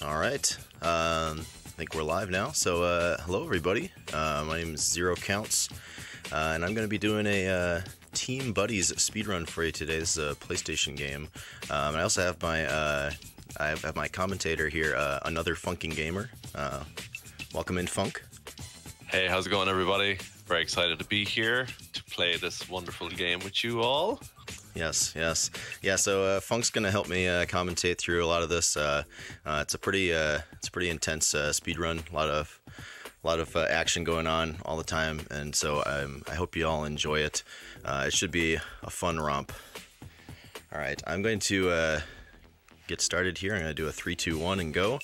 All right. I think we're live now. So, hello everybody. My name is ZeroCounts, and I'm going to be doing a Team Buddies speedrun for you today. This is a PlayStation game. And I also have my I have my commentator here, another funking gamer. Welcome in, Funk. Hey, how's it going, everybody? Very excited to be here to play this wonderful game with you all. Yes. Yeah, so Funk's gonna help me commentate through a lot of this. It's a pretty intense speed run. A lot of action going on all the time, and so I hope you all enjoy it. It should be a fun romp. All right, I'm going to get started here. I'm gonna do a 3, 2, 1 and go,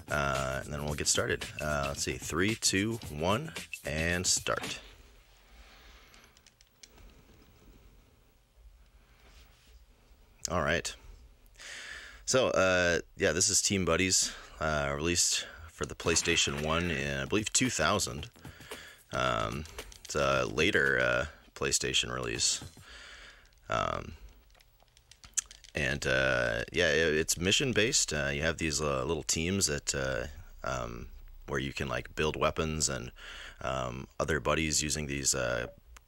and then we'll get started. Let's see, 3, 2, 1, and start. All right. So, yeah, this is Team Buddies, released for the PlayStation 1 in, I believe, 2000. It's a later PlayStation release. And yeah, it's mission-based. You have these little teams that where you can like build weapons and other buddies using these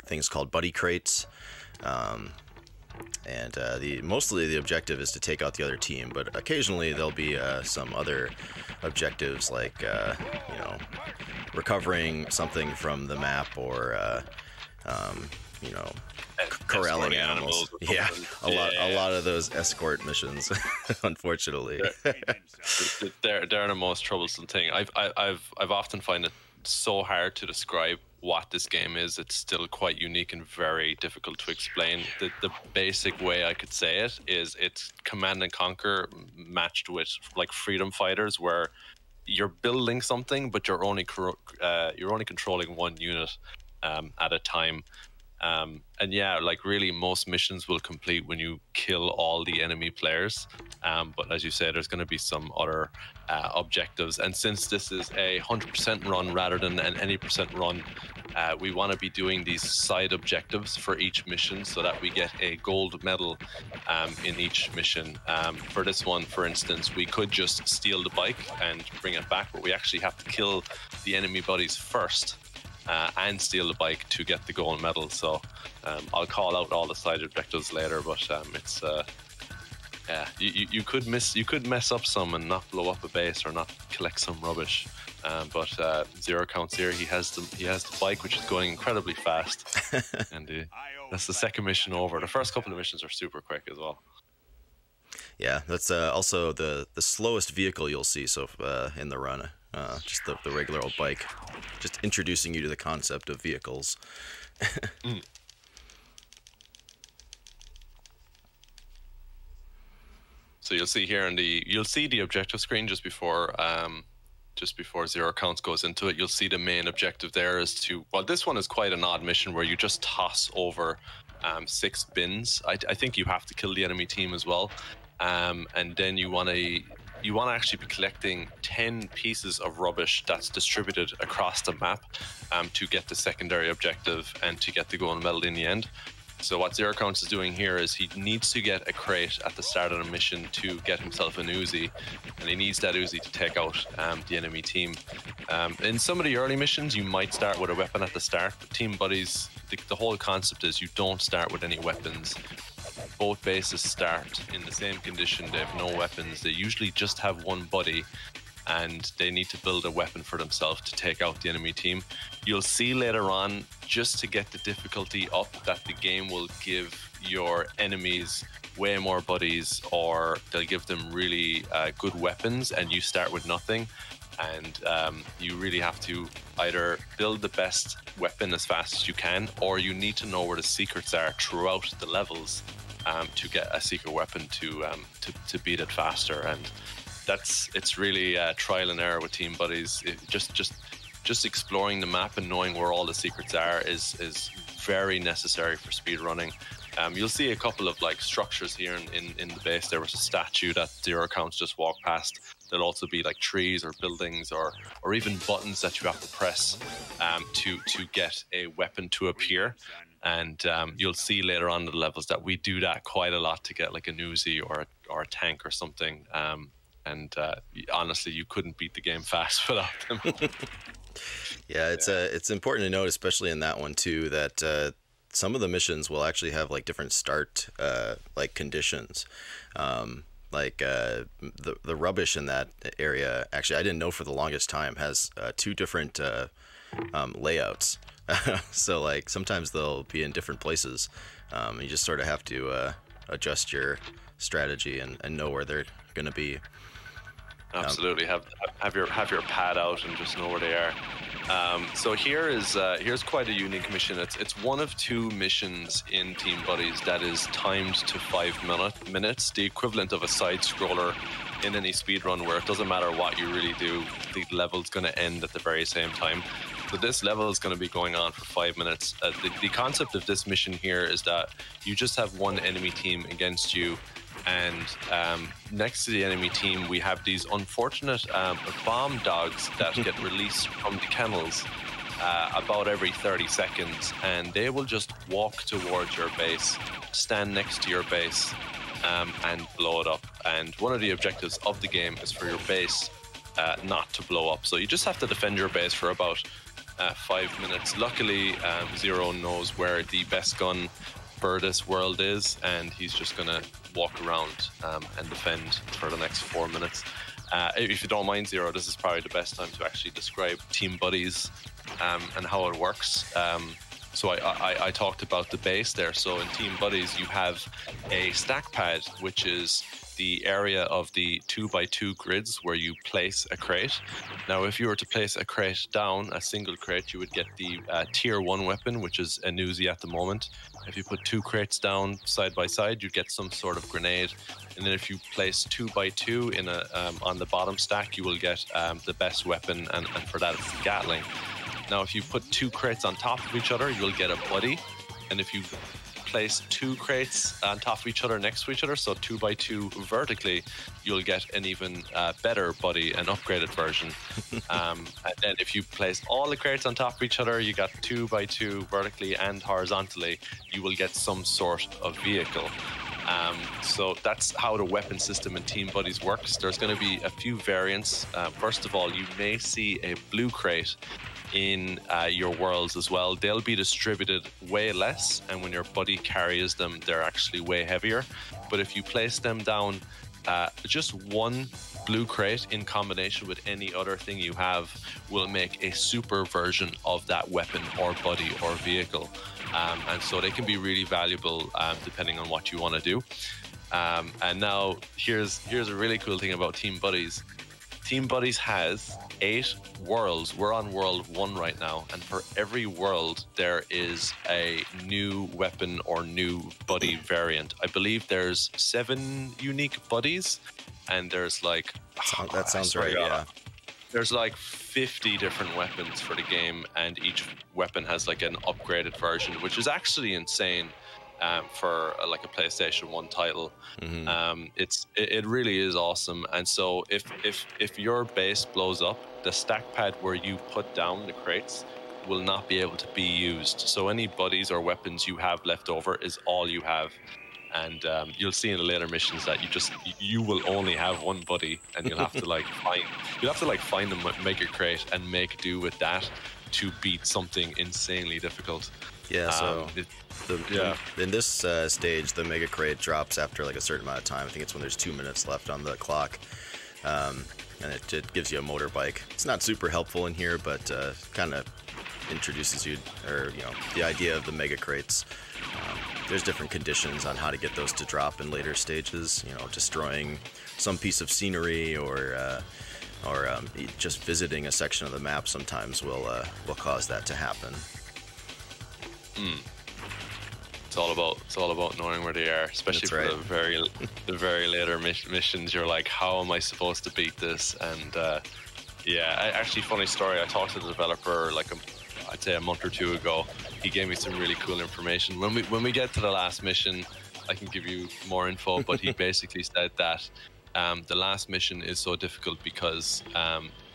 things called buddy crates. And mostly the objective is to take out the other team, but occasionally there'll be some other objectives like you know, recovering something from the map, or you know, corralling animals. Yeah, a lot of those escort missions, unfortunately. They're the most troublesome thing. I've often find it so hard to describe what this game is. It's still quite unique and very difficult to explain. The basic way I could say it is it's Command and Conquer matched with like Freedom Fighters, where you're building something but you're only controlling one unit at a time. And yeah, like really most missions will complete when you kill all the enemy players, but as you say, there's going to be some other objectives, and since this is a 100% run rather than an any percent run, we want to be doing these side objectives for each mission so that we get a gold medal in each mission. For this one, for instance, we could just steal the bike and bring it back, but we actually have to kill the enemy buddies first and steal the bike to get the gold medal. So I'll call out all the side objectives later, but it's yeah, you could mess up some and not blow up a base or not collect some rubbish. But ZeroCounts here, he has the bike, which is going incredibly fast, and that's the second mission over. The first couple of missions are super quick as well. Yeah, that's also the slowest vehicle you'll see in the run. Just the regular old bike, just introducing you to the concept of vehicles. So you'll see here you'll see the objective screen just before ZeroCounts goes into it. You'll see the main objective there is to, well, this one is quite an odd mission where you just toss over 6 bins. I think you have to kill the enemy team as well, and then you want to actually be collecting 10 pieces of rubbish that's distributed across the map to get the secondary objective and to get the gold medal in the end. So what ZeroCounts is doing here is he needs to get a crate at the start of the mission to get himself an Uzi, and he needs that Uzi to take out the enemy team. In some of the early missions, you might start with a weapon at the start, but Team Buddies, the whole concept is you don't start with any weapons. Both bases start in the same condition. They have no weapons. They usually just have one buddy, and they need to build a weapon for themselves to take out the enemy team. You'll see later on, just to get the difficulty up, that the game will give your enemies way more buddies, or they'll give them really good weapons, and you start with nothing. And you really have to either build the best weapon as fast as you can, or you need to know where the secrets are throughout the levels to get a secret weapon to beat it faster. And it's really trial and error with Team Buddies. Just exploring the map and knowing where all the secrets are is very necessary for speed running. You'll see a couple of like structures here in the base. There was a statue that ZeroCounts just walked past. There'll also be like trees or buildings or even buttons that you have to press to get a weapon to appear. And you'll see later on in the levels that we do that quite a lot to get like a Uzi or a tank or something. and honestly, you couldn't beat the game fast without them. Yeah, it's important to note, especially in that one too, that some of the missions will actually have like different start like conditions. The rubbish in that area, actually, I didn't know for the longest time, has two different layouts. So like sometimes they'll be in different places. You just sort of have to adjust your strategy and know where they're going to be. Absolutely, have your pad out and just know where they are. So here's quite a unique mission. It's one of two missions in Team Buddies that is timed to 5 minutes, the equivalent of a side scroller in any speedrun, where it doesn't matter what you really do, the level's going to end at the very same time. So this level is going to be going on for 5 minutes. The concept of this mission here is that you just have one enemy team against you, and next to the enemy team we have these unfortunate bomb dogs that get released from the kennels about every 30 seconds, and they will just walk towards your base, stand next to your base, and blow it up. And one of the objectives of the game is for your base not to blow up, so you just have to defend your base for about 5 minutes. Luckily, Zero knows where the best gun for this world is, and he's just gonna walk around and defend for the next 4 minutes. If you don't mind, Zero, this is probably the best time to actually describe Team Buddies and how it works. So I talked about the base there. So in Team Buddies, you have a stack pad, which is the area of the 2x2 grids where you place a crate. Now, if you were to place a crate down, a single crate, you would get the tier 1 weapon, which is a Uzi at the moment. If you put 2 crates down side by side, you get some sort of grenade. And then if you place 2x2 in on the bottom stack, you will get the best weapon, and for that it's the Gatling. Now, if you put 2 crates on top of each other, you'll get a buddy. And if you place 2 crates on top of each other next to each other, so 2x2 vertically, you'll get an even better buddy, an upgraded version. And then if you place all the crates on top of each other, you got 2x2 vertically and horizontally, you will get some sort of vehicle. So that's how the weapon system in Team Buddies works. There's going to be a few variants. First of all, you may see a blue crate in your worlds as well. They'll be distributed way less, and when your buddy carries them, they're actually way heavier. But if you place them down, just one blue crate in combination with any other thing you have will make a super version of that weapon or buddy or vehicle. And so they can be really valuable depending on what you want to do. And now here's a really cool thing about Team Buddies. Team Buddies has 8 worlds. We're on world 1 right now, and for every world there is a new weapon or new buddy variant. I believe there's 7 unique buddies, and there's like that sounds right. Yeah, there's like 50 different weapons for the game, and each weapon has like an upgraded version, which is actually insane. For like a PlayStation 1 title. Mm-hmm. It really is awesome. And so if your base blows up, the stack pad where you put down the crates will not be able to be used. So any buddies or weapons you have left over is all you have. And you'll see in the later missions that you will only have one buddy, and you'll have to find them, make a crate, and make do with that to beat something insanely difficult. Yeah, so in this stage, the Mega Crate drops after like a certain amount of time. I think it's when there's 2 minutes left on the clock, and it gives you a motorbike. It's not super helpful in here, but kind of introduces you, or the idea of the Mega Crates. There's different conditions on how to get those to drop in later stages. Destroying some piece of scenery or just visiting a section of the map sometimes will cause that to happen. It's all about knowing where they are, especially for the very later missions. You're like, how am I supposed to beat this? And actually, funny story. I talked to the developer I'd say a month or 2 ago. He gave me some really cool information. When we get to the last mission, I can give you more info. But he basically said that the last mission is so difficult because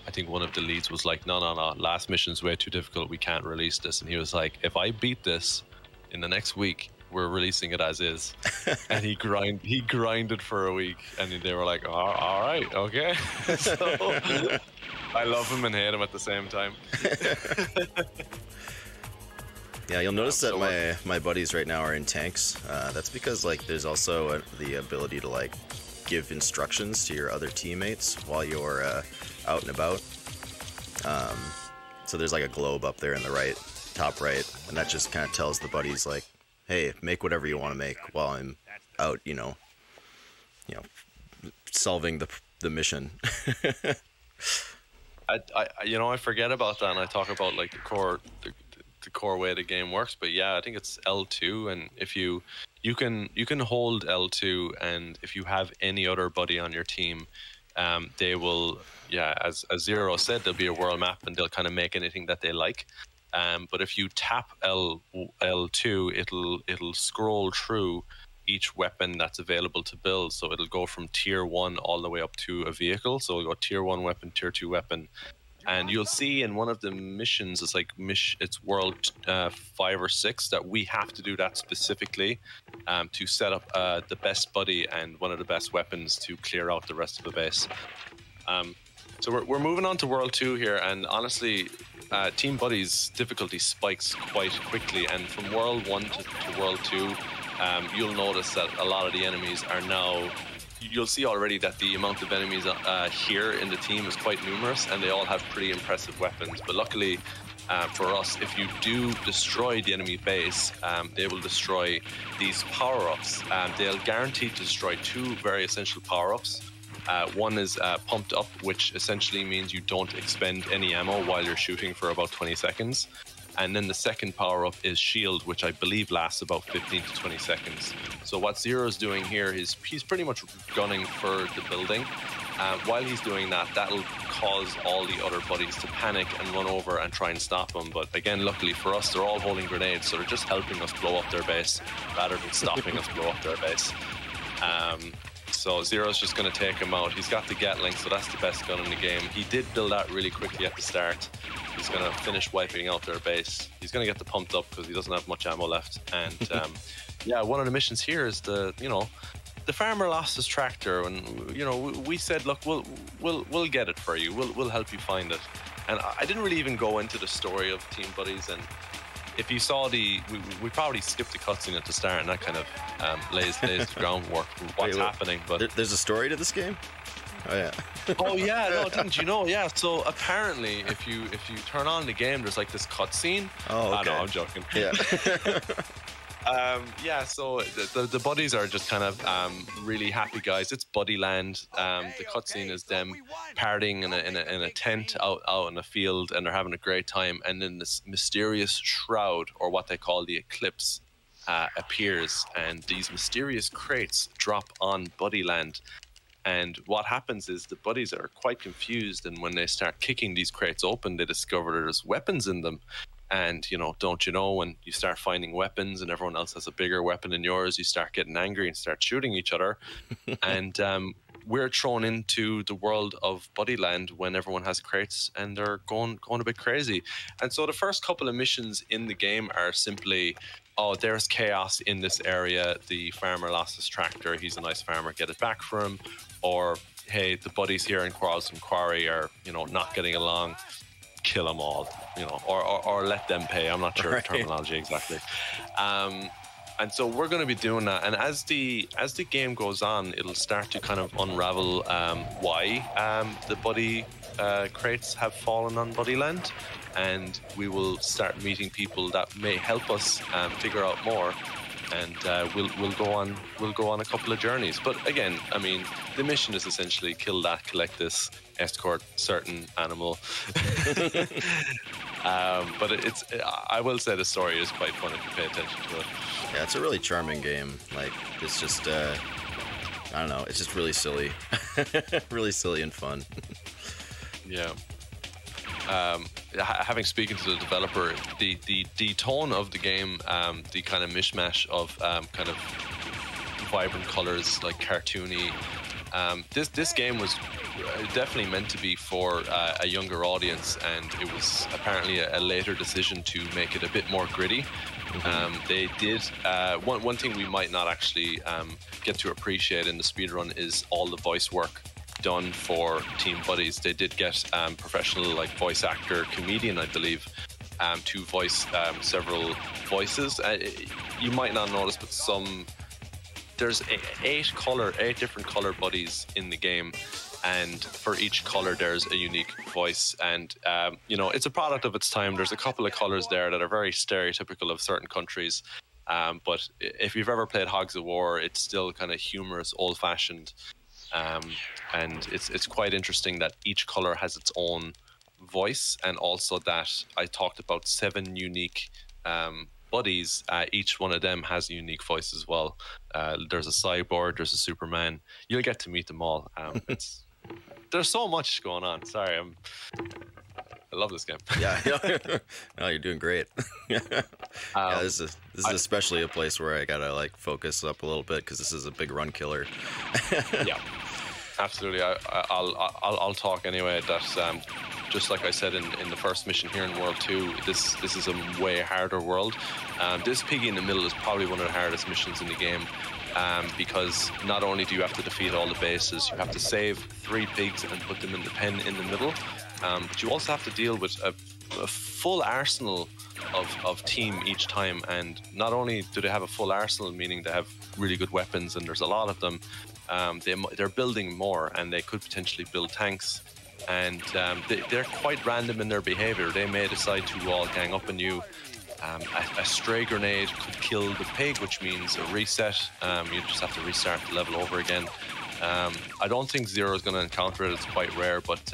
I think one of the leads was like, no, last mission's way too difficult. We can't release this. And he was like, if I beat this in the next week, we're releasing it as is. And he grinded for a week, and they were like, all right, okay. So I love him and hate him at the same time. Yeah, you'll notice that my buddies right now are in tanks. That's because like there's also the ability to like give instructions to your other teammates while you're out and about. So there's like a globe up there in the top right, and that just kind of tells the buddies like, hey, make whatever you want to make while I'm out, solving the mission. I forget about that, and I talk about like the core way the game works. But yeah, I think it's L2, and if you can hold L2, and if you have any other buddy on your team, they will, as Zero said, there'll be a world map, and they'll kind of make anything that they like. But if you tap L2, it'll scroll through each weapon that's available to build. So it'll go from tier 1 all the way up to a vehicle. So it'll go tier 1 weapon, tier 2 weapon. And you'll see in one of the missions, it's world 5 or 6, that we have to do that specifically to set up the best buddy and one of the best weapons to clear out the rest of the base. So we're moving on to World 2 here, and honestly, Team Buddies difficulty spikes quite quickly, and from World 1 to World 2, you'll notice that a lot of the enemies are now... You'll see already that the amount of enemies here in the team is quite numerous, and they all have pretty impressive weapons. But luckily for us, if you do destroy the enemy base, they will destroy these power-ups. They'll guarantee to destroy 2 very essential power-ups. One is pumped up, which essentially means you don't expend any ammo while you're shooting for about 20 seconds. And then the second power-up is shield, which I believe lasts about 15 to 20 seconds. So what Zero's doing here is he's pretty much gunning for the building. While he's doing that, that'll cause all the other buddies to panic and run over and try and stop him. But again, luckily for us, they're all holding grenades, so they're just helping us blow up their base rather than stopping us blow up their base. So Zero's just going to take him out. He's got the Gatling, so that's the best gun in the game. He did build that really quickly at the start. He's going to finish wiping out their base. He's going to get the pumped up because he doesn't have much ammo left. And yeah, one of the missions here is the farmer lost his tractor, and we said, look, we'll get it for you. We'll help you find it. And I didn't really even go into the story of Team Buddies, and if you saw we probably skipped the cutscene at the start, and that kind of lays the groundwork for what's happening. But there's a story to this game? Oh yeah. Oh yeah, no, didn't you know? Yeah. So apparently, if you turn on the game, there's like this cutscene. Oh, okay. No, I'm joking. Yeah. Yeah. So the buddies are just kind of really happy guys. It's Buddyland. The cutscene is them partying in a tent out in a field, and they're having a great time. And then this mysterious shroud, or what they call the eclipse, appears, and these mysterious crates drop on Buddyland. And what happens is the buddies are quite confused, and when they start kicking these crates open, they discover there's weapons in them. And, don't you know, when you start finding weapons and everyone else has a bigger weapon than yours, you start getting angry and start shooting each other. And we're thrown into the world of Buddyland when everyone has crates and they're going a bit crazy. And so the first couple of missions in the game are simply, oh, there's chaos in this area. The farmer lost his tractor. He's a nice farmer. Get it back for him. Or, hey, the buddies here in Quarrelsome Quarry are, not getting along. Kill them all, or let them pay. I'm not sure the terminology exactly. And so we're going to be doing that. And as the game goes on, it'll start to kind of unravel why the buddy crates have fallen on Buddyland. And we will start meeting people that may help us figure out more. And we'll go on a couple of journeys. But again, I mean, the mission is essentially kill that, collect this, escort certain animal. But I will say the story is quite fun if you pay attention to it. Yeah, it's a really charming game. Like, it's just I don't know, it's just really silly. Really silly and fun. Yeah. Having spoken to the developer, the tone of the game, the kind of mishmash of kind of vibrant colors, like cartoony, This game was definitely meant to be for a younger audience, and it was apparently a later decision to make it a bit more gritty. They did one thing we might not actually get to appreciate in the speedrun is all the voice work done for Team Buddies. They did get professional like voice actor, comedian, I believe, to voice several voices. You might not notice, but there's eight different color buddies in the game, and for each color there's a unique voice. And you know, it's a product of its time. There's a couple of colors there that are very stereotypical of certain countries, but if you've ever played Hogs of War, it's still kind of humorous, old-fashioned, and it's quite interesting that each color has its own voice, and also that I talked about 7 unique buddies. Each one of them has a unique voice as well. There's a cyborg, there's a Superman. You'll get to meet them all. There's so much going on. Sorry, I love this game. Yeah, no, you're doing great. Yeah, this is especially a place where I gotta like focus up a little bit because this is a big run killer. Yeah, absolutely. I'll talk anyway. That just like I said in the first mission here in World 2, this is a way harder world. This piggy in the middle is probably one of the hardest missions in the game, because not only do you have to defeat all the bases, you have to save 3 pigs and put them in the pen in the middle, but you also have to deal with a full arsenal of team each time. And not only do they have a full arsenal, meaning they have really good weapons and there's a lot of them, they're building more, and they could potentially build tanks. And they're quite random in their behavior. They may decide to all gang up on you. A stray grenade could kill the pig, which means a reset. You just have to restart the level over again. I don't think Zero is going to encounter it. It's quite rare, but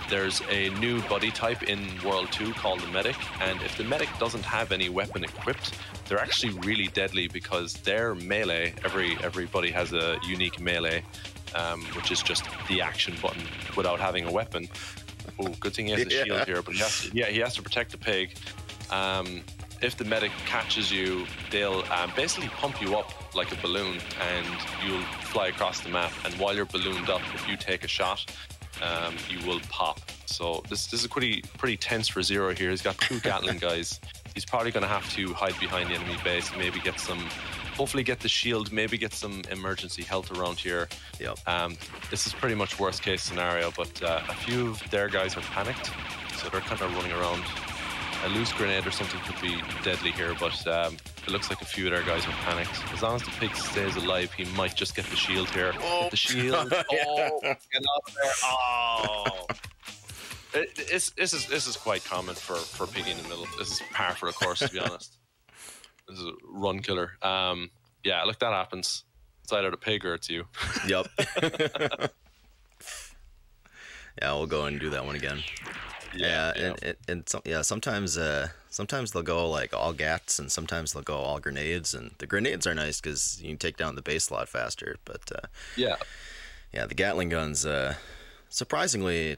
there's a new buddy type in World 2 called the Medic, and if the Medic doesn't have any weapon equipped, they're actually really deadly because they're melee. Everybody has a unique melee, which is just the action button without having a weapon. Oh, good thing he has a shield here, but he has to protect the pig. If the Medic catches you, they'll basically pump you up like a balloon, and you'll fly across the map. And while you're ballooned up, if you take a shot, you will pop. So this is pretty tense for Zero here. He's got 2 Gatling guys. He's probably going to have to hide behind the enemy base, maybe hopefully get the shield, maybe get some emergency health around here. Yep. This is pretty much worst case scenario, but a few of their guys are panicked, so they're kind of running around. A loose grenade or something could be deadly here, but it looks like a few of their guys are panicked. As long as the pig stays alive, he might just get the shield here. Oh. Get the shield. Oh, get out of there. Oh. This is quite common for piggy in the middle. This is par for the course, to be honest. This is a run killer. Yeah, look, that happens. It's either the pig or it's you. Yep. Yeah, we'll go and do that one again. Yeah. Sometimes they'll go like all gats, and sometimes they'll go all grenades. And the grenades are nice because you can take down the base a lot faster. But yeah, the Gatling guns, surprisingly,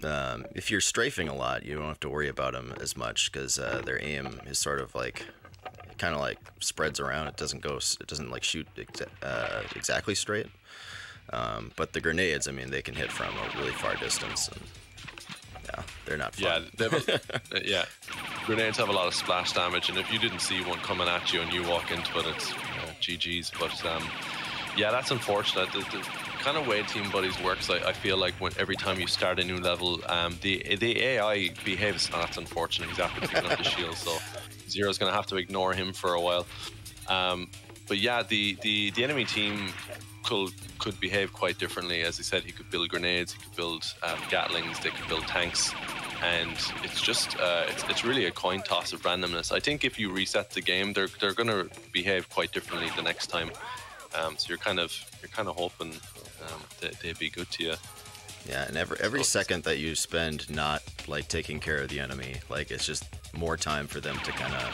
if you're strafing a lot, you don't have to worry about them as much because their aim is sort of like kind of like spreads around. It doesn't like shoot exactly straight. But the grenades, I mean, they can hit from a really far distance, and yeah, they're not fun. Yeah, grenades have a lot of splash damage, and if you didn't see one coming at you and you walk into it, it's GG's. But yeah, that's unfortunate. The kind of way Team Buddies works, I feel like every time you start a new level, the AI behaves. That's unfortunate. He's after picking up the shield, so Zero's going to have to ignore him for a while. But yeah, the enemy team could behave quite differently. As I said, he could build grenades, he could build Gatlings, they could build tanks, and it's just it's really a coin toss of randomness. I think if you reset the game, they're going to behave quite differently the next time. So you're kind of hoping they'd be good to you. Yeah, and every second that you spend not like taking care of the enemy, like it's just more time for them to kind of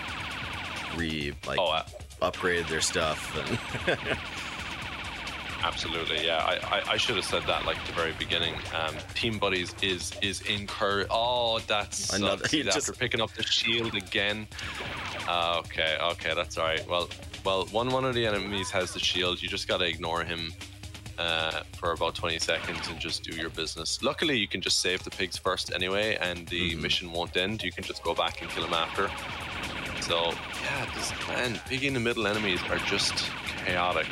upgrade their stuff. And Absolutely, yeah. I should have said that like at the very beginning. Team Buddies is encouraged. Oh, that's after picking up the shield again. Okay, that's all right. Well, one of the enemies has the shield. You just gotta ignore him. for about 20 seconds and just do your business. Luckily, you can just save the pigs first anyway, and the mission won't end. You can just go back and kill them after. So yeah, piggy in the middle enemies are just chaotic.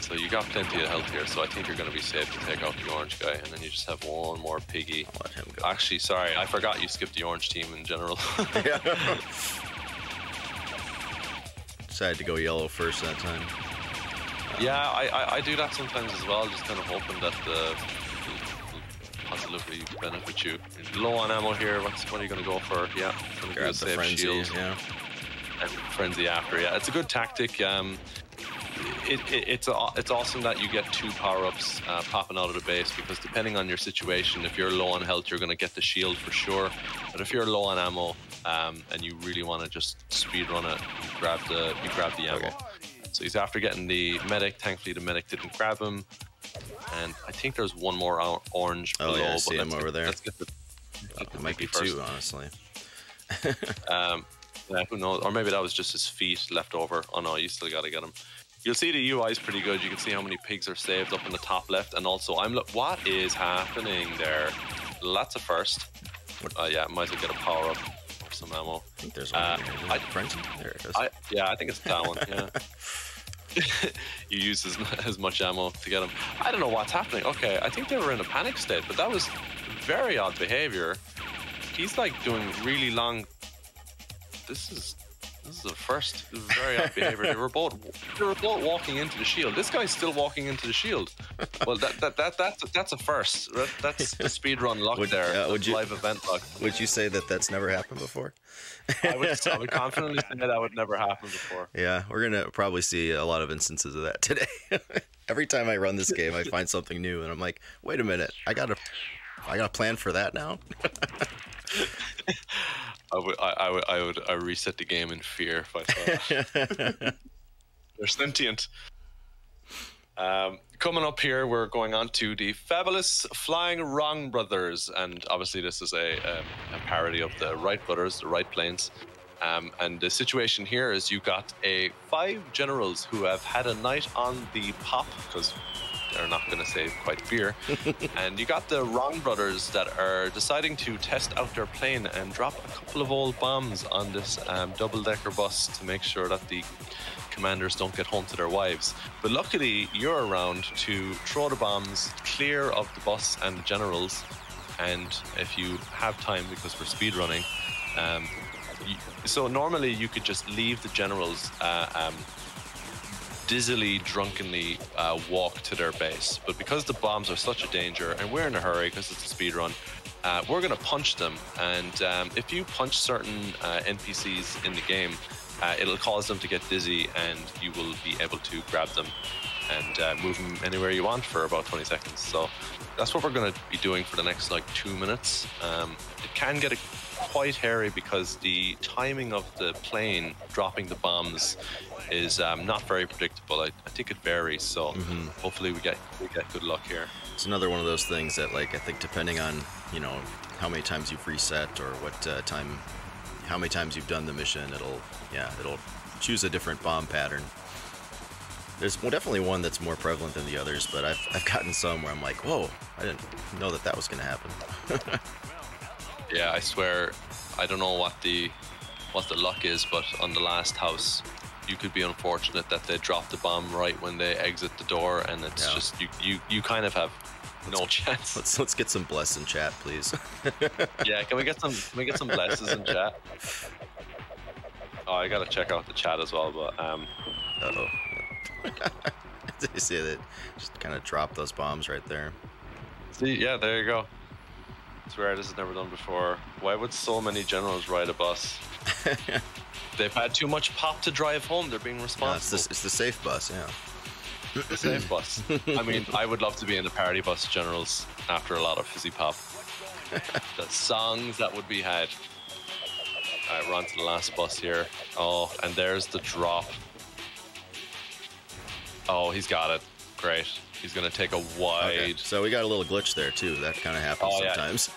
So you got plenty of health here, so I think you're going to be safe to take out the orange guy, and then you just have one more piggy. I'll let him go. Actually, sorry, I forgot you skipped the orange team in general. Yeah. Decided to go yellow first that time. Yeah, I do that sometimes as well, just kind of hoping that the positively benefit you. Low on ammo here, what are you going to go for? Yeah, going to do a safe frenzy, shield. yeah. And frenzy after, yeah. It's a good tactic. It's awesome that you get 2 power-ups popping out of the base, because depending on your situation, if you're low on health, you're going to get the shield for sure. But if you're low on ammo and you really want to just speed run it, you grab the ammo. Okay. So he's after getting the medic. Thankfully, the medic didn't grab him. And I think there's one more orange below. Yeah, I see him over there. Let's get the it might be first. 2, honestly. Yeah, who knows? Or maybe that was just his feet left over. Oh no, you still got to get him. You'll see the UI is pretty good. You can see how many pigs are saved up in the top left. And also, what is happening there? That's a first. Yeah, might as well get a power up or some ammo. I think there's one here. Frenzy? There it is. Yeah, I think it's that one. Yeah. You use as much ammo to get him. I don't know what's happening. Okay, I think they were in a panic state, but that was very odd behavior. He's like doing really long. This is the first very odd behavior. They were both walking into the shield. This guy's still walking into the shield. Well, that's a first. That's the speedrun luck there. Live event luck. Would you say that that's never happened before? I would confidently say that would never happen before. Yeah, we're gonna probably see a lot of instances of that today. Every time I run this game, I find something new, and I'm like, wait a minute, I got a plan for that now. I would reset the game in fear if I saw that. They're sentient. Coming up here, we're going on to the fabulous Flying Wrong Brothers, and obviously this is a parody of the Wright Brothers, the Wright planes. And the situation here is you got 5 generals who have had a night on the pop, because they're not going to say quite beer. And you got the Wrong Brothers that are deciding to test out their plane and drop a couple of old bombs on this double-decker bus to make sure that the commanders don't get home to their wives. But luckily, you're around to throw the bombs clear of the bus and the generals. And if you have time, because we're speedrunning, so normally you could just leave the generals dizzily, drunkenly walk to their base. But because the bombs are such a danger, and we're in a hurry because it's a speed run, we're going to punch them. And if you punch certain NPCs in the game, it'll cause them to get dizzy, and you will be able to grab them and move them anywhere you want for about 20 seconds. So that's what we're going to be doing for the next like 2 minutes. It can get quite hairy because the timing of the plane dropping the bombs is not very predictable. I think it varies, so hopefully we get good luck here. It's another one of those things that, like, I think depending on, you know, how many times you've reset or what how many times you've done the mission, it'll choose a different bomb pattern. There's definitely one that's more prevalent than the others, but I've gotten some where I'm like, whoa, I didn't know that was gonna happen. Yeah, I swear, I don't know what the luck is, but on the last house, you could be unfortunate that they drop the bomb right when they exit the door, and it's just you kind of have no chance. Let's get some bless in chat, please. Yeah, can we get some blesses in chat? Oh, I gotta check out the chat as well, but uh-oh. Did you see that? Just kind of drop those bombs right there. See, yeah, there you go. I swear this is never done before. Why would so many generals ride a bus? They've had too much pop to drive home. They're being responsible. No, it's the safe bus, yeah. The safe bus. I mean, I would love to be in the party bus, generals, after a lot of fizzy pop. The songs that would be had. All right, we're on to the last bus here. Oh, and there's the drop. Oh, he's got it. Great. He's going to take a wide... Okay. So we got a little glitch there, too. That kind of happens sometimes.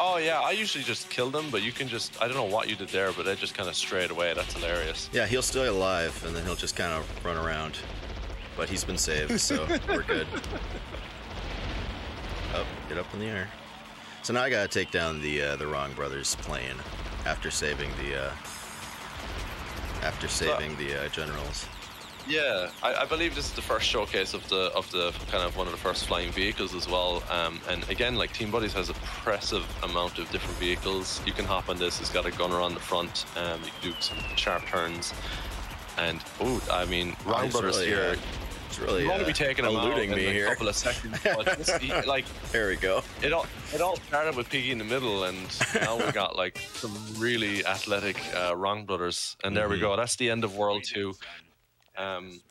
Oh, yeah. I usually just kill them, but you can just... I don't know what you did there, but they just kind of strayed away. That's hilarious. Yeah, he'll stay alive, and then he'll just kind of run around. but he's been saved, so we're good. Oh, get up in the air. So now I gotta take down the Wrong Brothers plane after saving the generals. Yeah, I believe this is the first showcase of the kind of one of the first flying vehicles as well. And again, like Team Buddies has a impressive amount of different vehicles. You can hop on this. It's got a gunner on the front. You can do some sharp turns. And I mean, Wrong Brothers really, here. It's really you want to be taking him out in me a couple of seconds. But like there we go. It all started with Piggy in the middle, and now we got like some really athletic Wrong Brothers. And there we go. That's the end of World 2. And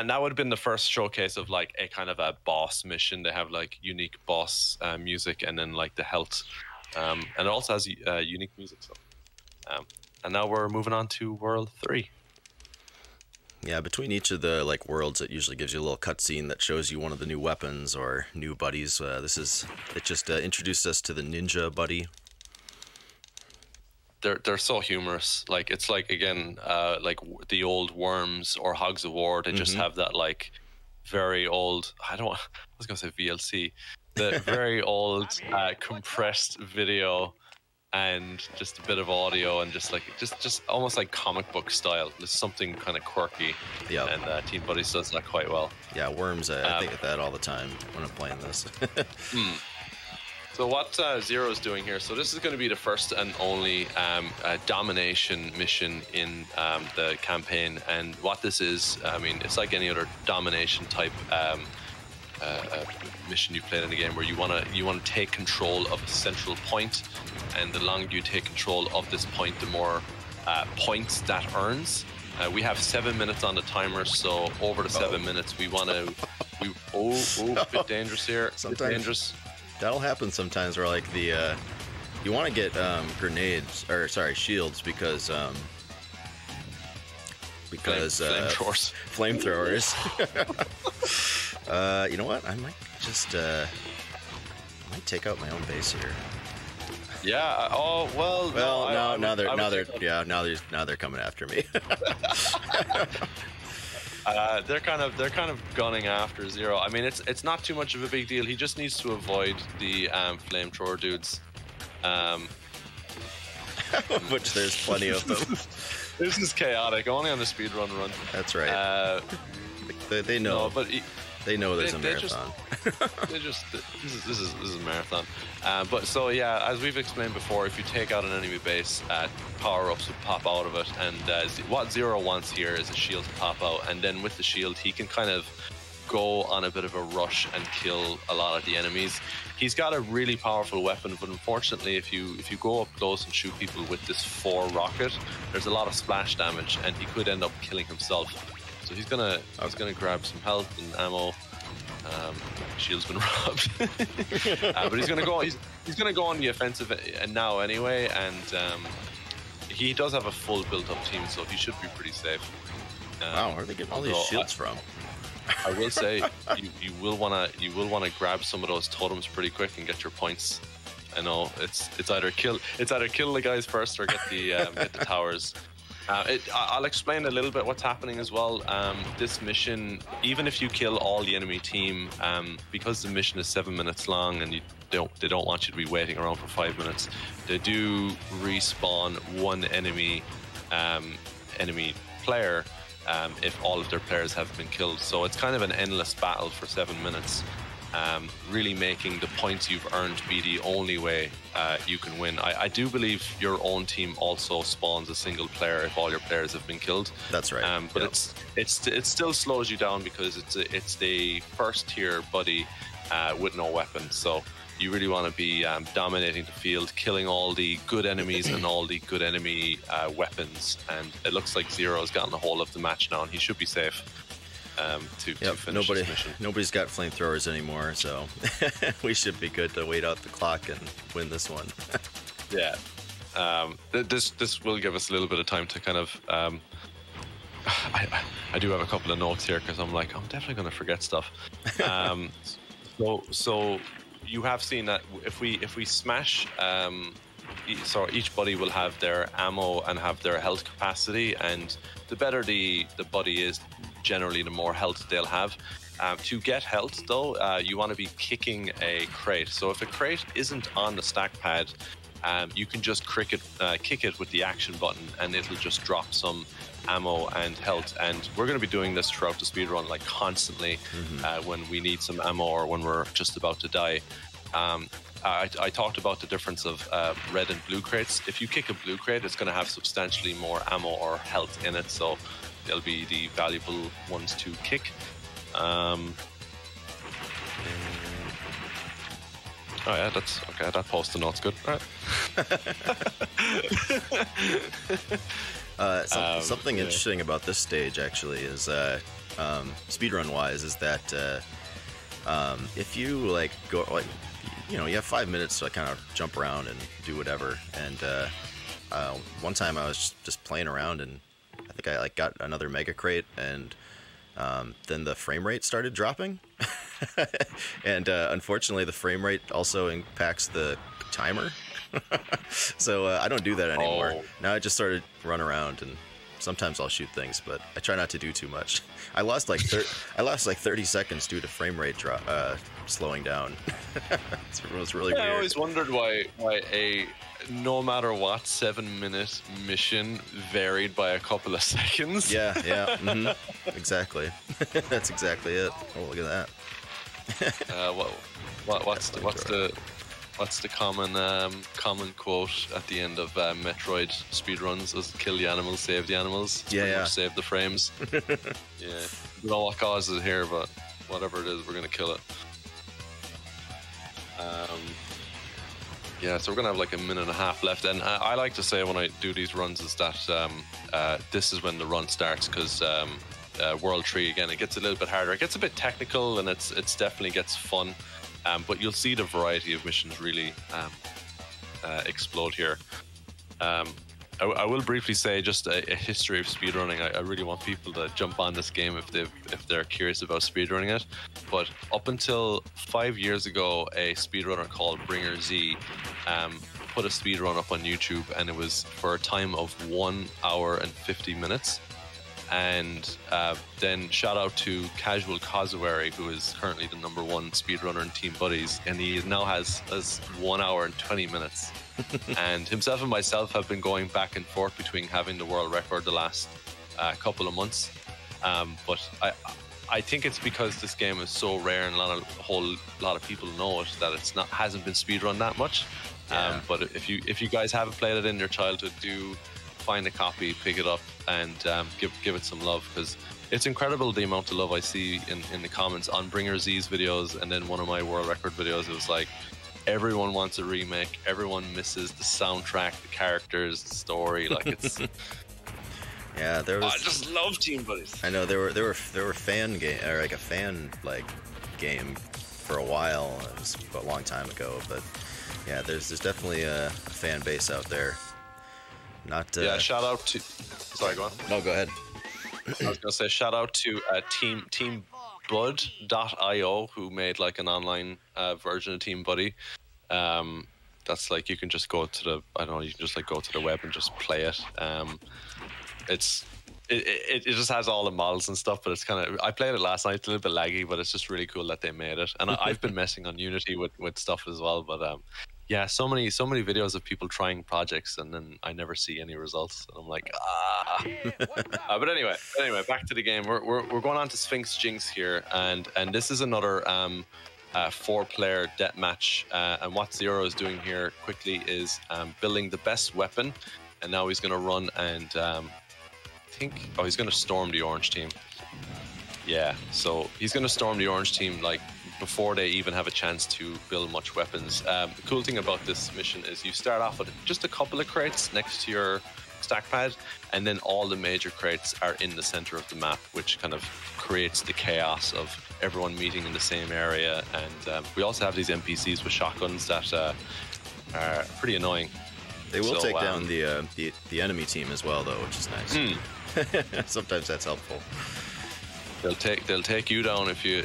that would have been the first showcase of like a kind of a boss mission. They have like unique boss music, and then like the health, and it also has unique music. So, and now we're moving on to World 3. Yeah, between each of the like worlds, it usually gives you a little cutscene that shows you one of the new weapons or new buddies. It just introduced us to the ninja buddy. They're so humorous. Like it's like again, like the old Worms or Hogs of War. They just have that like very old. I was gonna say VLC, the very old compressed video, and just a bit of audio, and just almost like comic book style. There's something kind of quirky. Yeah. And Team Buddies does that quite well. Yeah, Worms. I think of that all the time when I'm playing this. So what Zero is doing here, so this is going to be the first and only domination mission in the campaign. And what this is, I mean, it's like any other domination type mission you've played in the game, where you want to take control of a central point, and the longer you take control of this point, the more points that earns. We have 7 minutes on the timer, so over the 7 minutes, we want to. A bit dangerous here. Sometimes. Bit dangerous. That'll happen sometimes where like the you want to get grenades, or sorry, shields, because flamethrowers. You know what? I might just might take out my own base here. Yeah. Oh well. Well, now they're coming after me. They're kind of gunning after Zero. I mean, it's not too much of a big deal. He just needs to avoid the flamethrower dudes, which there's plenty of them. This is chaotic. Only on the speedrun run. That's right. They know. No, but they know there's a marathon. This is a marathon. But so yeah, as we've explained before, if you take out an enemy base, power-ups will pop out of it, and what Zero wants here is a shield to pop out, and then with the shield he can kind of go on a bit of a rush and kill a lot of the enemies. He's got a really powerful weapon, but unfortunately if you go up close and shoot people with this 4 rocket, there's a lot of splash damage, and he could end up killing himself. So he's gonna grab some health and ammo. Shield's been robbed, but he's gonna go on the offensive now anyway, and he does have a full built-up team, so he should be pretty safe. Wow, where are they getting all these shields from? I will say you will wanna grab some of those totems pretty quick and get your points. I know it's either kill the guys first or get the towers. I'll explain a little bit what's happening as well. This mission, even if you kill all the enemy team, because the mission is 7 minutes long and they don't want you to be waiting around for 5 minutes, they do respawn one enemy player if all of their players have been killed. So it's kind of an endless battle for 7 minutes. Really making the points you've earned be the only way you can win. I do believe your own team also spawns a single player if all your players have been killed. That's right. But it still slows you down because it's the first tier buddy with no weapon. So you really want to be dominating the field, killing all the good enemies and all the good enemy weapons. And it looks like Zero's gotten a hold of the match now, and he should be safe. To finish this mission. Nobody's got flamethrowers anymore, so we should be good to wait out the clock and win this one. Yeah, this will give us a little bit of time to kind of. I do have a couple of notes here because I'm definitely going to forget stuff. So you have seen that if we smash. So each buddy will have their ammo and have their health capacity, and the better the buddy is, generally the more health they'll have. To get health, though, you want to be kicking a crate. So if a crate isn't on the stack pad, you can just kick it with the action button, and it'll just drop some ammo and health. And we're going to be doing this throughout the speedrun, like constantly, when we need some ammo or when we're just about to die. I talked about the difference of red and blue crates. If you kick a blue crate, it's going to have substantially more ammo or health in it, so they'll be the valuable ones to kick. Oh yeah, that's okay. That post-it note's good. All right. Something interesting about this stage actually is speedrun-wise is that if you like go like, you know, you have 5 minutes to kind of jump around and do whatever. And one time I was just playing around, and I think I like got another mega crate, and then the frame rate started dropping. And unfortunately, the frame rate also impacts the timer. So I don't do that anymore. Oh. Now I just started run around, and sometimes I'll shoot things, but I try not to do too much. I lost like 30 seconds due to frame rate slowing down. It was really weird. I always wondered why a no matter what 7-minute mission varied by a couple of seconds. Yeah, exactly. That's exactly it. Oh, look at that. What's the common quote at the end of Metroid speedruns? Is kill the animals, save the animals. Yeah. Save the frames. Yeah. We don't know what causes it here, but whatever it is, we're gonna kill it. Yeah, so we're gonna have like a minute and a half left, and I like to say when I do these runs is that this is when the run starts, because World 3 again, it gets a little bit harder. It gets a bit technical, and it's definitely gets fun. But you'll see the variety of missions really explode here. I will briefly say just a history of speedrunning. I really want people to jump on this game if they're curious about speedrunning it. But up until 5 years ago, a speedrunner called Bringer Z put a speedrun up on YouTube, and it was for a time of 1 hour and 50 minutes. And then shout out to Casual Causewary, who is currently the #1 speedrunner in Team Buddies, and he now has 1 hour and 20 minutes. And himself and myself have been going back and forth between having the world record the last couple of months. But I think it's because this game is so rare and a whole lot of people know it that hasn't been speedrun that much. Yeah. But if you guys haven't played it in your childhood, do find a copy, pick it up, and give it some love, because it's incredible the amount of love I see in the comments on Bringer Z's videos, and then one of my world record videos. It was like everyone wants a remake, everyone misses the soundtrack, the characters, the story. Like it's yeah, there was. I just love Team Buddies. I know there were fan game, or like a fan game for a while. It was a long time ago, but yeah, there's definitely a fan base out there. Not yeah, shout out to. Sorry, go on. No, go ahead. I was gonna say shout out to teambud.io, who made like an online version of Team Buddy. That's like you can just go to the you can just like go to the web and just play it. It just has all the models and stuff, but it's kind of, I played it last night, it's a little bit laggy, but it's just really cool that they made it. And I've been messing on Unity with stuff as well, but yeah, so many videos of people trying projects, and then I never see any results, and I'm like, but anyway, back to the game. We're going on to Sphinx Jinx here, and this is another 4-player deathmatch. And what Zero is doing here quickly is building the best weapon, and now he's going to run and he's going to storm the orange team. Yeah, so he's going to storm the orange team like before they even have a chance to build much weapons. The cool thing about this mission is you start off with just a couple of crates next to your stack pad, and then all the major crates are in the center of the map, which kind of creates the chaos of everyone meeting in the same area. And we also have these NPCs with shotguns that are pretty annoying. They will take down the enemy team as well, though, which is nice. Sometimes that's helpful. They'll take you down if you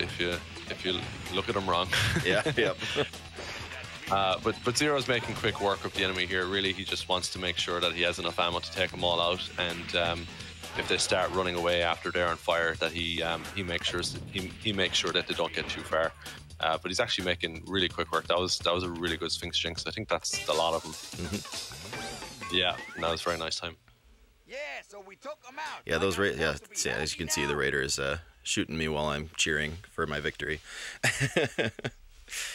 look at them wrong. Yeah. Yep. But Zero's making quick work of the enemy here. Really, he just wants to make sure that he has enough ammo to take them all out. And if they start running away after they're on fire, that he makes sure that they don't get too far. But he's actually making really quick work. That was a really good Sphinx Jinx. I think that's a lot of them. Yeah, that was a very nice time. Yeah, so we took them out. Yeah, those as you can see, the Raider is shooting me while I'm cheering for my victory.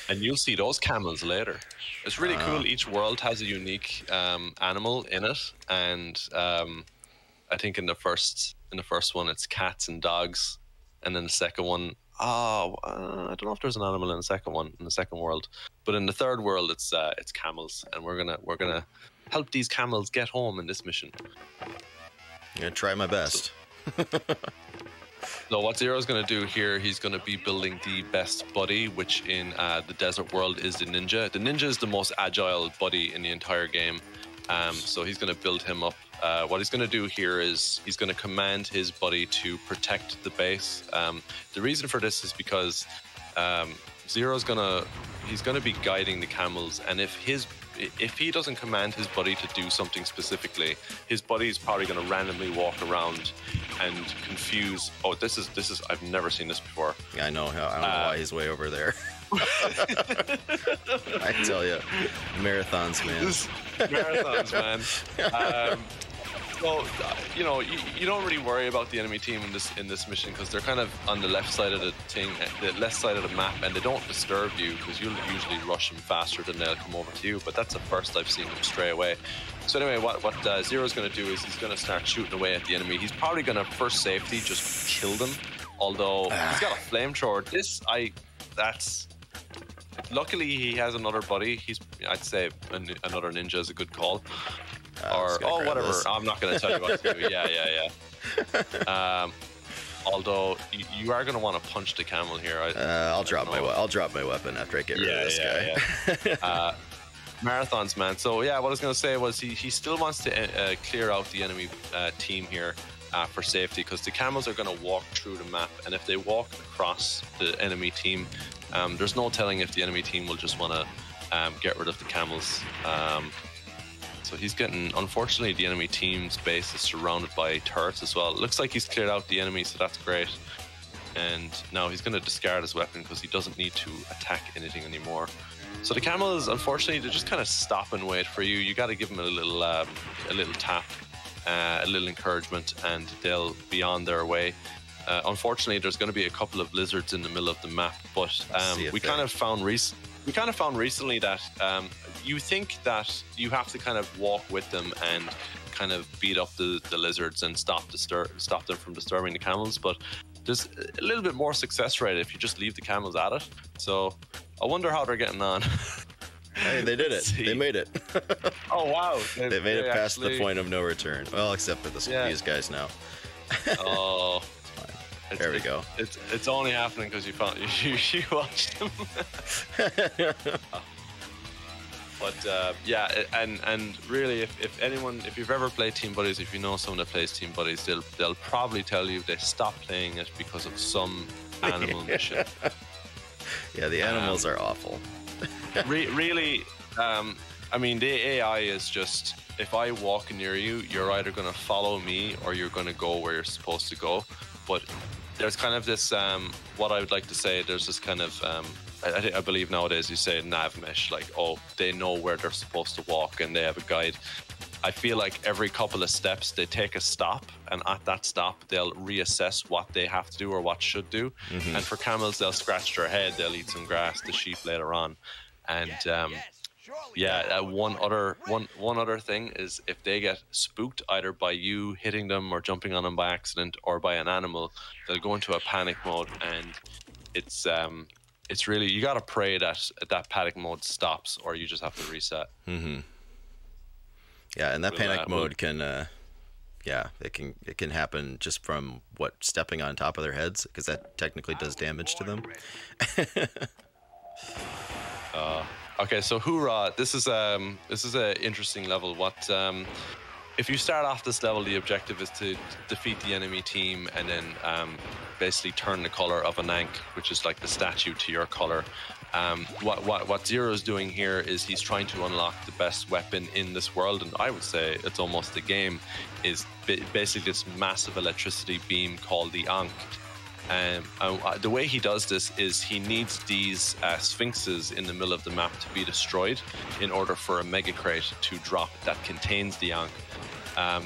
And you'll see those camels later. It's really cool. Each world has a unique animal in it, and I think in the first one it's cats and dogs, and then the second one, I don't know if there's an animal in the second world, but in the third world it's camels, and we're gonna help these camels get home in this mission. I'm gonna try my best. So what Zero's going to do here, he's going to be building the best buddy, which in the desert world is the ninja. The ninja is the most agile buddy in the entire game. So he's going to build him up. What he's going to do here is he's going to command his buddy to protect the base. The reason for this is because Zero's going to be guiding the camels, and if he doesn't command his buddy to do something specifically, his buddy is probably going to randomly walk around and confuse. Oh, this is I've never seen this before. Yeah, I know. I don't know why he's way over there. I tell you, marathons, man. Marathons, man. So you know, you don't really worry about the enemy team in this mission because they're kind of on the left side of the left side of the map, and they don't disturb you because you'll usually rush them faster than they'll come over to you. But that's the first I've seen them stray away. So anyway, what Zero's going to do is he's going to start shooting away at the enemy. He's probably going to, for safety, just kill them. Although he's got a flamethrower. Luckily he has another buddy. I'd say another ninja is a good call. Whatever. This. I'm not going to tell you what to do. Yeah. Although you are going to want to punch the camel here. I'll drop my weapon after I get rid of this guy. Marathons, man. So yeah, what I was going to say was he still wants to clear out the enemy team here for safety, because the camels are going to walk through the map, and if they walk across the enemy team, there's no telling if the enemy team will just want to get rid of the camels. So he's unfortunately, the enemy team's base is surrounded by turrets as well. It looks like he's cleared out the enemy, so that's great. And now he's going to discard his weapon because he doesn't need to attack anything anymore. So the camels, unfortunately, they just kind of stop and wait for you. You got to give them a little tap, a little encouragement, and they'll be on their way. Unfortunately, there's going to be a couple of lizards in the middle of the map, but we kind of found recently that you think that you have to kind of walk with them and kind of beat up the lizards and stop them from disturbing the camels, but there's a little bit more success rate if you just leave the camels at it. So I wonder how they're getting on. Hey, they did it. They made it. Oh wow, they made it past the point of no return. Well, except for these guys now. Oh. There we go. It's only happening because you watched them. But and really, if you've ever played Team Buddies, if you know someone that plays Team Buddies, they'll probably tell you they stopped playing it because of some animal mission. Yeah, the animals are awful. Really, I mean, the AI is just, if I walk near you, you're either going to follow me or you're going to go where you're supposed to go. But there's kind of this, what I would like to say, there's this kind of, I believe nowadays you say nav mesh, like, oh, they know where they're supposed to walk and they have a guide. I feel like every couple of steps they take a stop, and at that stop they'll reassess what they have to do or what should do. Mm-hmm. And for camels, they'll scratch their head, they'll eat some grass, the sheep later on. And one other thing is, if they get spooked either by you hitting them or jumping on them by accident or by an animal, they'll go into a panic mode, and it's really, you gotta pray that panic mode stops, or you just have to reset. Mm-hmm. Yeah, and that panic mode can, it can happen just from stepping on top of their heads, because that technically does damage to them. Okay, so Hoorah, this is an interesting level. if you start off this level, the objective is to defeat the enemy team and then basically turn the color of an Ankh, which is like the statue, to your color. What Zero's doing here is he's trying to unlock the best weapon in this world, and I would say it's almost the game, is basically this massive electricity beam called the Ankh. The way he does this is he needs these sphinxes in the middle of the map to be destroyed in order for a mega crate to drop that contains the Ankh.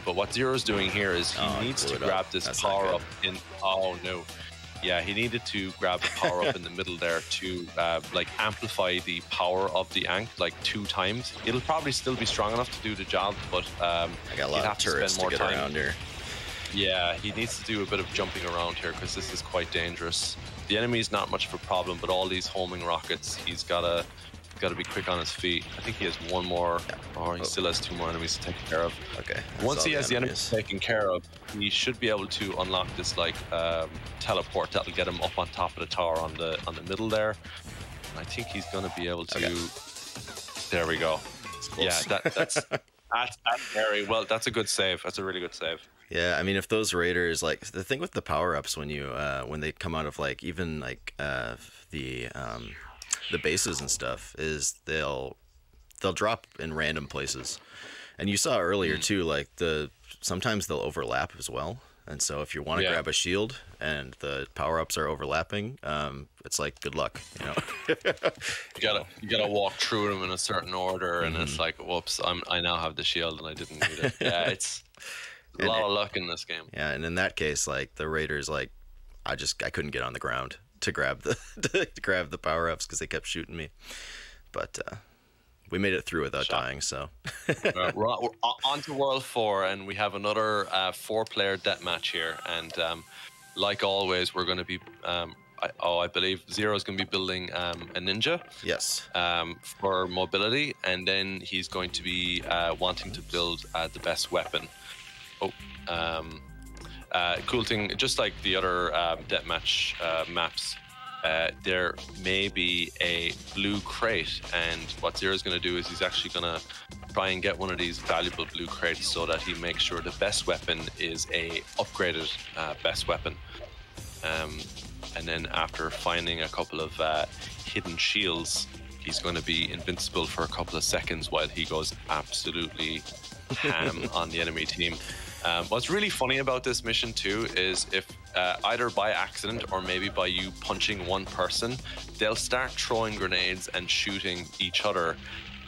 But what Zero's doing here is he needs to grab this power up in. Oh no. Yeah, he needed to grab the power up in the middle there to like amplify the power of the Ankh like 2 times. It'll probably still be strong enough to do the job, but I got a lot of turrets to get around here. Yeah, he needs to do a bit of jumping around here because this is quite dangerous. The enemy's not much of a problem, but all these homing rockets, he's gotta be quick on his feet. I think he has one more, or he still has 2 more enemies to take care of. Okay. Once he has the enemies taken care of, he should be able to unlock this like teleport that'll get him up on top of the tower on the middle there. And I think he's gonna be able to. Okay. There we go. Yeah, that's very well. That's a good save. That's a really good save. Yeah, I mean, if those raiders, like, the thing with the power-ups when you when they come out of like even like the bases and stuff, is they'll drop in random places, and you saw earlier too, like sometimes they'll overlap as well. And so if you want to grab a shield and the power-ups are overlapping, it's like good luck, you know. you gotta walk through them in a certain order, and it's like, whoops, I now have the shield and I didn't need it. Yeah, it's a lot of luck in this game. Yeah, and in that case, like the raiders, like I couldn't get on the ground to grab the power-ups because they kept shooting me, but we made it through without dying. So we're on to World 4, and we have another 4-player deathmatch here. And like always, we're going to be. I believe Zero is going to be building a ninja. Yes. For mobility, and then he's going to be wanting to build the best weapon. Cool thing, just like the other deathmatch maps, there may be a blue crate, and what Zero's going to do is he's actually going to try and get one of these valuable blue crates so that he makes sure the best weapon is a upgraded best weapon. And then after finding a couple of hidden shields, he's going to be invincible for a couple of seconds while he goes absolutely ham on the enemy team. What's really funny about this mission too is if either by accident or maybe by you punching one person, they'll start throwing grenades and shooting each other,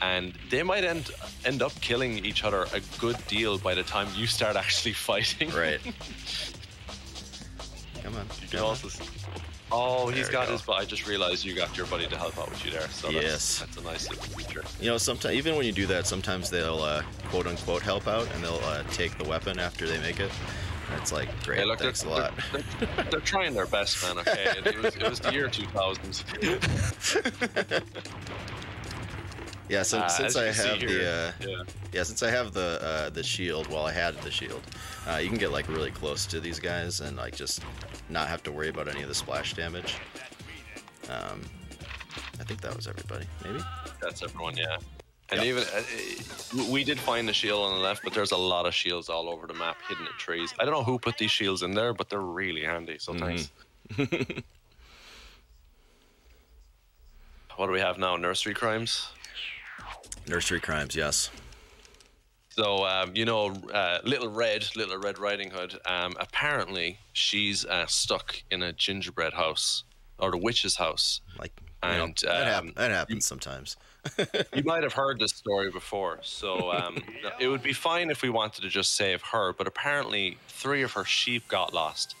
and they might end up killing each other a good deal by the time you start actually fighting. Right. Come on. You can also. Oh, he's got his. But I just realized you got your buddy to help out with you there. So yes, that's a nice little feature. You know, sometimes even when you do that, sometimes they'll quote unquote help out, and they'll take the weapon after they make it. And it's like, great, hey, look, thanks a lot. They're trying their best, man. Okay, it was the year 2000s. Yeah, so since I have the shield, well, I had the shield, you can get like really close to these guys and like just not have to worry about any of the splash damage. I think that was everybody, maybe? That's everyone, yeah. And even we did find the shield on the left, but there's a lot of shields all over the map hidden in trees. I don't know who put these shields in there, but they're really handy, so thanks. What do we have now? Nursery crimes? Nursery crimes, yes. So, you know, Little Red Riding Hood, apparently she's stuck in a gingerbread house, or the witch's house. Like, and that happens sometimes. You might have heard this story before, so it would be fine if we wanted to just save her, but apparently 3 of her sheep got lost,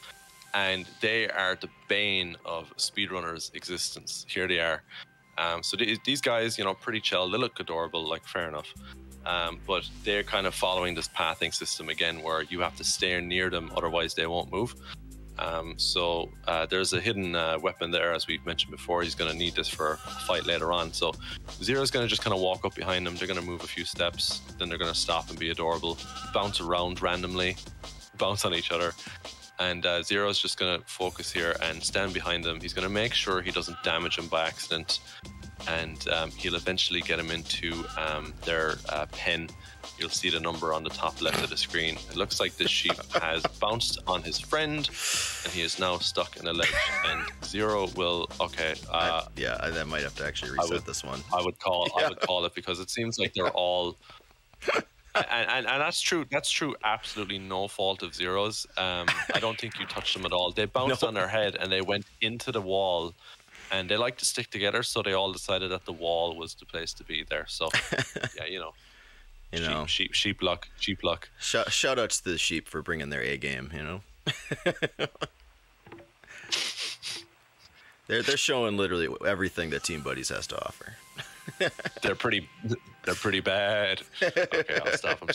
and they are the bane of speedrunners' existence. Here they are. So these guys, you know, pretty chill. They look adorable, like, fair enough. But they're kind of following this pathing system again, where you have to stay near them, otherwise they won't move. So there's a hidden weapon there, as we've mentioned before. He's going to need this for a fight later on. So Zero's going to just kind of walk up behind them. They're going to move a few steps. Then they're going to stop and be adorable, bounce around randomly, bounce on each other. And Zero's just going to focus here and stand behind them. He's going to make sure he doesn't damage them by accident. and he'll eventually get him into their pen. You'll see the number on the top left of the screen. It looks like this sheep has bounced on his friend, and he is now stuck in a ledge. And Zero will I might have to actually reset this one. I would call it, because it seems like they're all. And that's true. That's true. Absolutely no fault of Zero's. I don't think you touched them at all. They bounced on their head and they went into the wall. And they like to stick together, so they all decided that the wall was the place to be there. So, yeah, sheep luck. Shout out to the sheep for bringing their A game. They're showing literally everything that Team Buddies has to offer. They're pretty bad. Okay, I'll stop.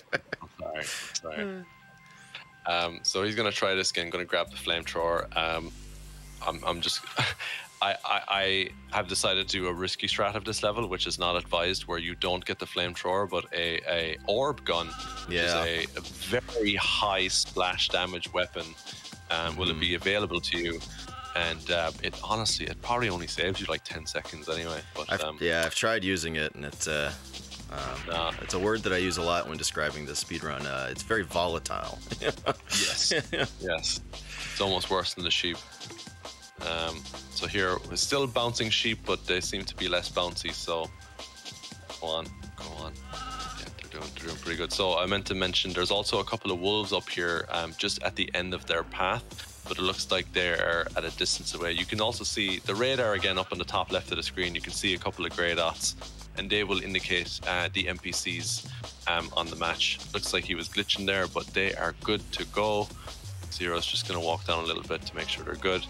I'm sorry. So he's gonna try this again. Gonna grab the flamethrower. I'm just. I have decided to do a risky strat of this level, which is not advised, where you don't get the flamethrower, but a orb gun, which is a very high splash damage weapon. Will it be available to you? And it probably only saves you like 10 seconds anyway. But I've tried using it, and it's a word that I use a lot when describing the speedrun. It's very volatile. Yes. It's almost worse than the sheep. So here we're still bouncing sheep, but they seem to be less bouncy. So go on. Yeah, they're doing pretty good. So I meant to mention there's also a couple of wolves up here, just at the end of their path, but it looks like they're at a distance away. You can also see the radar again up on the top left of the screen. You can see a couple of grey dots, and they will indicate the NPCs on the match. Looks like he was glitching there, but they are good to go. Zero's just going to walk down a little bit to make sure they're good.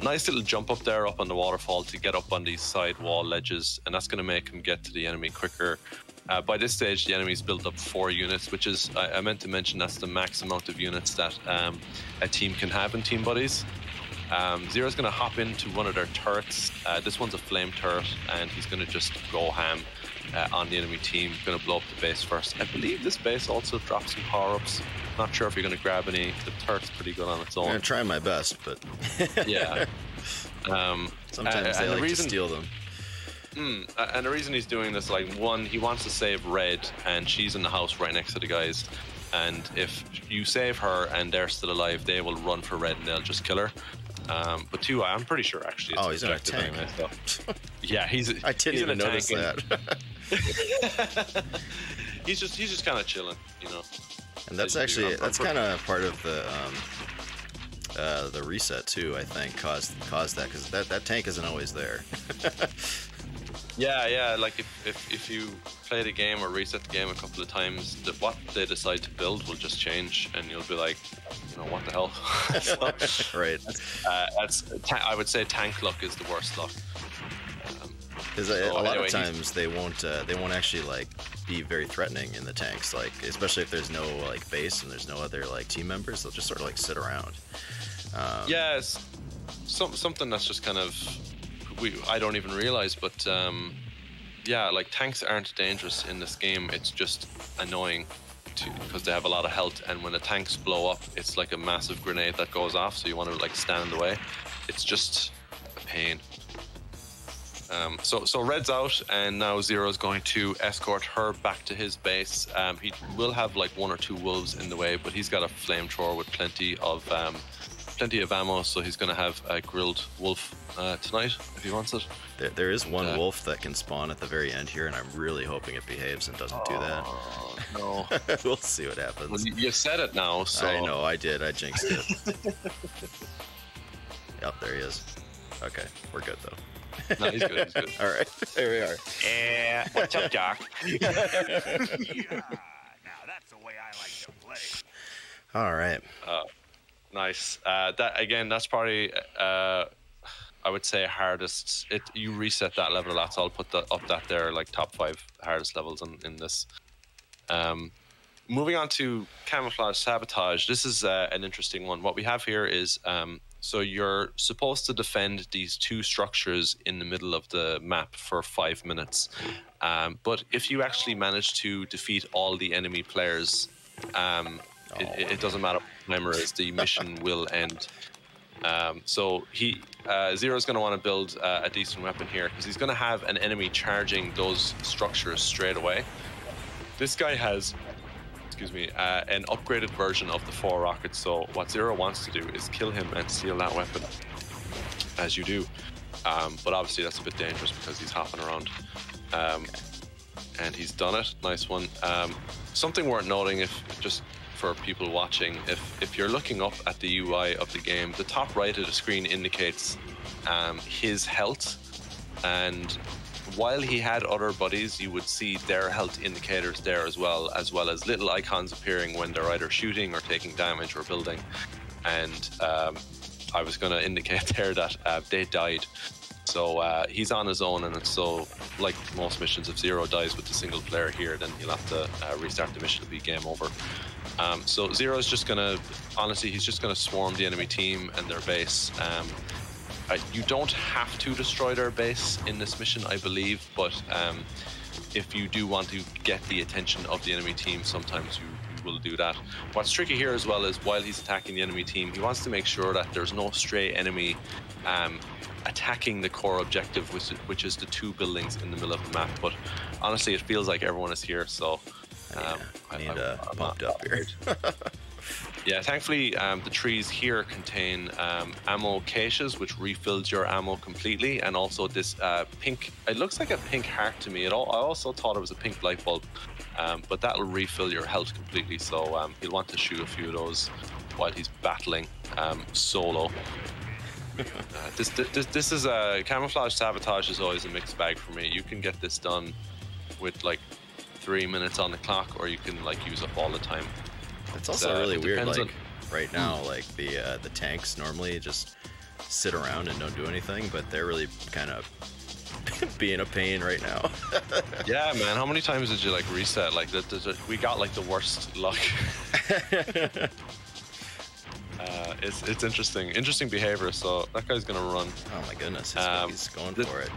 Nice little jump up there, up on the waterfall to get up on these side wall ledges, and that's going to make him get to the enemy quicker. By this stage, the enemy's built up 4 units, which is, I meant to mention, that's the max amount of units that a team can have in Team Buddies. Zero's going to hop into one of their turrets. This one's a flame turret, and he's going to just go ham on the enemy team. Going to blow up the base first. I believe this base also drops some power-ups. Not sure if you're going to grab any. The turret's pretty good on its own. I'm going to try my best, but... yeah. Sometimes they like to steal them. And the reason he's doing this, like, one, he wants to save Red, and she's in the house right next to the guys. And if you save her and they're still alive, they will run for Red and they'll just kill her. But 2, I'm pretty sure actually it's he's in a tank. Anyway, so. Yeah, I didn't even notice that. he's just kind of chilling, And that's kind of part of the reset too. I think caused that, because that tank isn't always there. Yeah. Like if you play the game or reset the game a couple of times, what they decide to build will just change, and you'll be like, what the hell? So, right. I would say tank luck is the worst luck. Because a lot of times they won't actually like be very threatening in the tanks, like especially if there's no like base and there's no other like team members. They'll just sort of like sit around. It's something that's just kind of I don't even realize, but like tanks aren't dangerous in this game. It's just annoying because they have a lot of health, and when the tanks blow up, it's like a massive grenade that goes off. So you want to like stand in the way. It's just a pain. So Red's out, and now Zero's going to escort her back to his base. He will have like 1 or 2 wolves in the way, but he's got a flamethrower with plenty of ammo, so he's going to have a grilled wolf tonight if he wants it. There is one wolf that can spawn at the very end here, and I'm really hoping it behaves and doesn't do that. No. We'll see what happens. Well, you said it now, so... I know, I did. I jinxed it. Yep, there he is. Okay, we're good, though. No, he's good. All right, there we are. What's up, Doc? Yeah, now that's the way I like to play. All right. Nice. That's probably I would say hardest. You reset that level a lot, so I'll put that there, like top 5 hardest levels in this. Moving on to camouflage sabotage. This is an interesting one. What we have here is so you're supposed to defend these 2 structures in the middle of the map for 5 minutes. But if you actually manage to defeat all the enemy players, it doesn't matter what the timer is, the mission will end. So Zero's going to want to build a decent weapon here because he's going to have an enemy charging those structures straight away. This guy has, excuse me, an upgraded version of the 4 rockets. So what Zero wants to do is kill him and steal that weapon, as you do. But obviously that's a bit dangerous because he's hopping around. And he's done it. Nice one. Something worth noting, if just for people watching, if you're looking up at the UI of the game, the top right of the screen indicates his health, and while he had other buddies, you would see their health indicators there as well as little icons appearing when they're either shooting or taking damage or building. And I was going to indicate there that they died. So he's on his own, and it's so, like most missions, if Zero dies with the single player here, then he'll have to restart the mission to be game over. So Zero's just gonna, honestly, he's just gonna swarm the enemy team and their base. You don't have to destroy their base in this mission, I believe, but if you do want to get the attention of the enemy team, sometimes you will do that. What's tricky here as well is while he's attacking the enemy team, he wants to make sure that there's no stray enemy attacking the core objective, which is the 2 buildings in the middle of the map. But honestly, it feels like everyone is here, so I need pumped up here. Yeah, thankfully the trees here contain ammo caches, which refills your ammo completely, and also this pink, it looks like a pink heart to me. I also thought it was a pink light bulb, but that'll refill your health completely, so you'll want to shoot a few of those while he's battling solo. This is a camouflage sabotage is always a mixed bag for me. You can get this done with like 3 minutes on the clock, or you can like use up all the time. It's also really weird, like right now, like the tanks normally just sit around and don't do anything, but they're really kind of being a pain right now. Yeah, man, how many times did you like reset? Like we got like the worst luck. It's interesting behavior. So that guy's gonna run. Oh my goodness, he's going for it.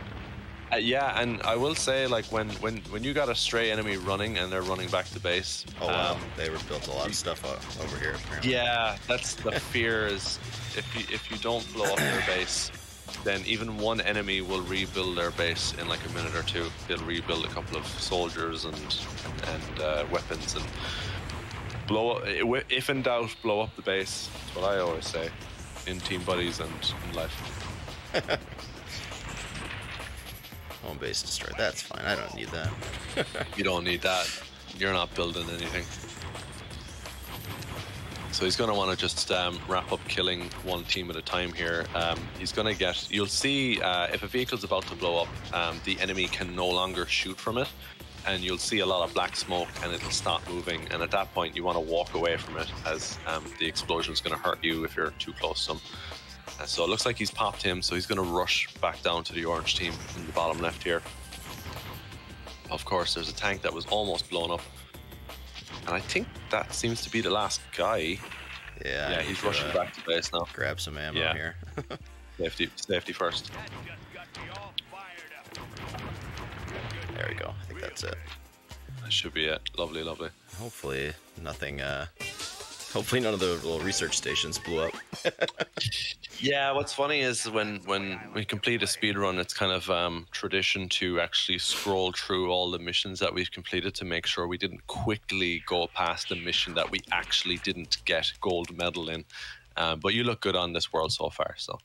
Yeah, and I will say, like when you got a stray enemy running and they're running back to base. Oh wow, they built a lot of stuff over here. Apparently. Yeah, that's the fear is if you don't blow up their base, then even one enemy will rebuild their base in like a minute or two. They'll rebuild a couple of soldiers and weapons and blow up. If in doubt, blow up the base. That's what I always say in Team Buddies and in life. Home base destroyed. That's fine. I don't need that. You don't need that. You're not building anything. So he's going to want to just wrap up killing one team at a time here. He's going to get... You'll see if a vehicle's about to blow up, the enemy can no longer shoot from it. And you'll see a lot of black smoke and it'll stop moving. And at that point, you want to walk away from it as the explosion's going to hurt you if you're too close to him. So it looks like he's popped him, so he's going to rush back down to the orange team in the bottom left here. Of course, there's a tank that was almost blown up. And I think that seems to be the last guy. Yeah, he's rushing back to base now. Grab some ammo here. Safety first. There we go. I think that's it. That should be it. Lovely, lovely. Hopefully nothing... Hopefully none of the little research stations blew up. Yeah, what's funny is when we complete a speed run, it's kind of tradition to actually scroll through all the missions that we've completed to make sure we didn't quickly go past the mission that we actually didn't get gold medal in. But you look good on this world so far, so.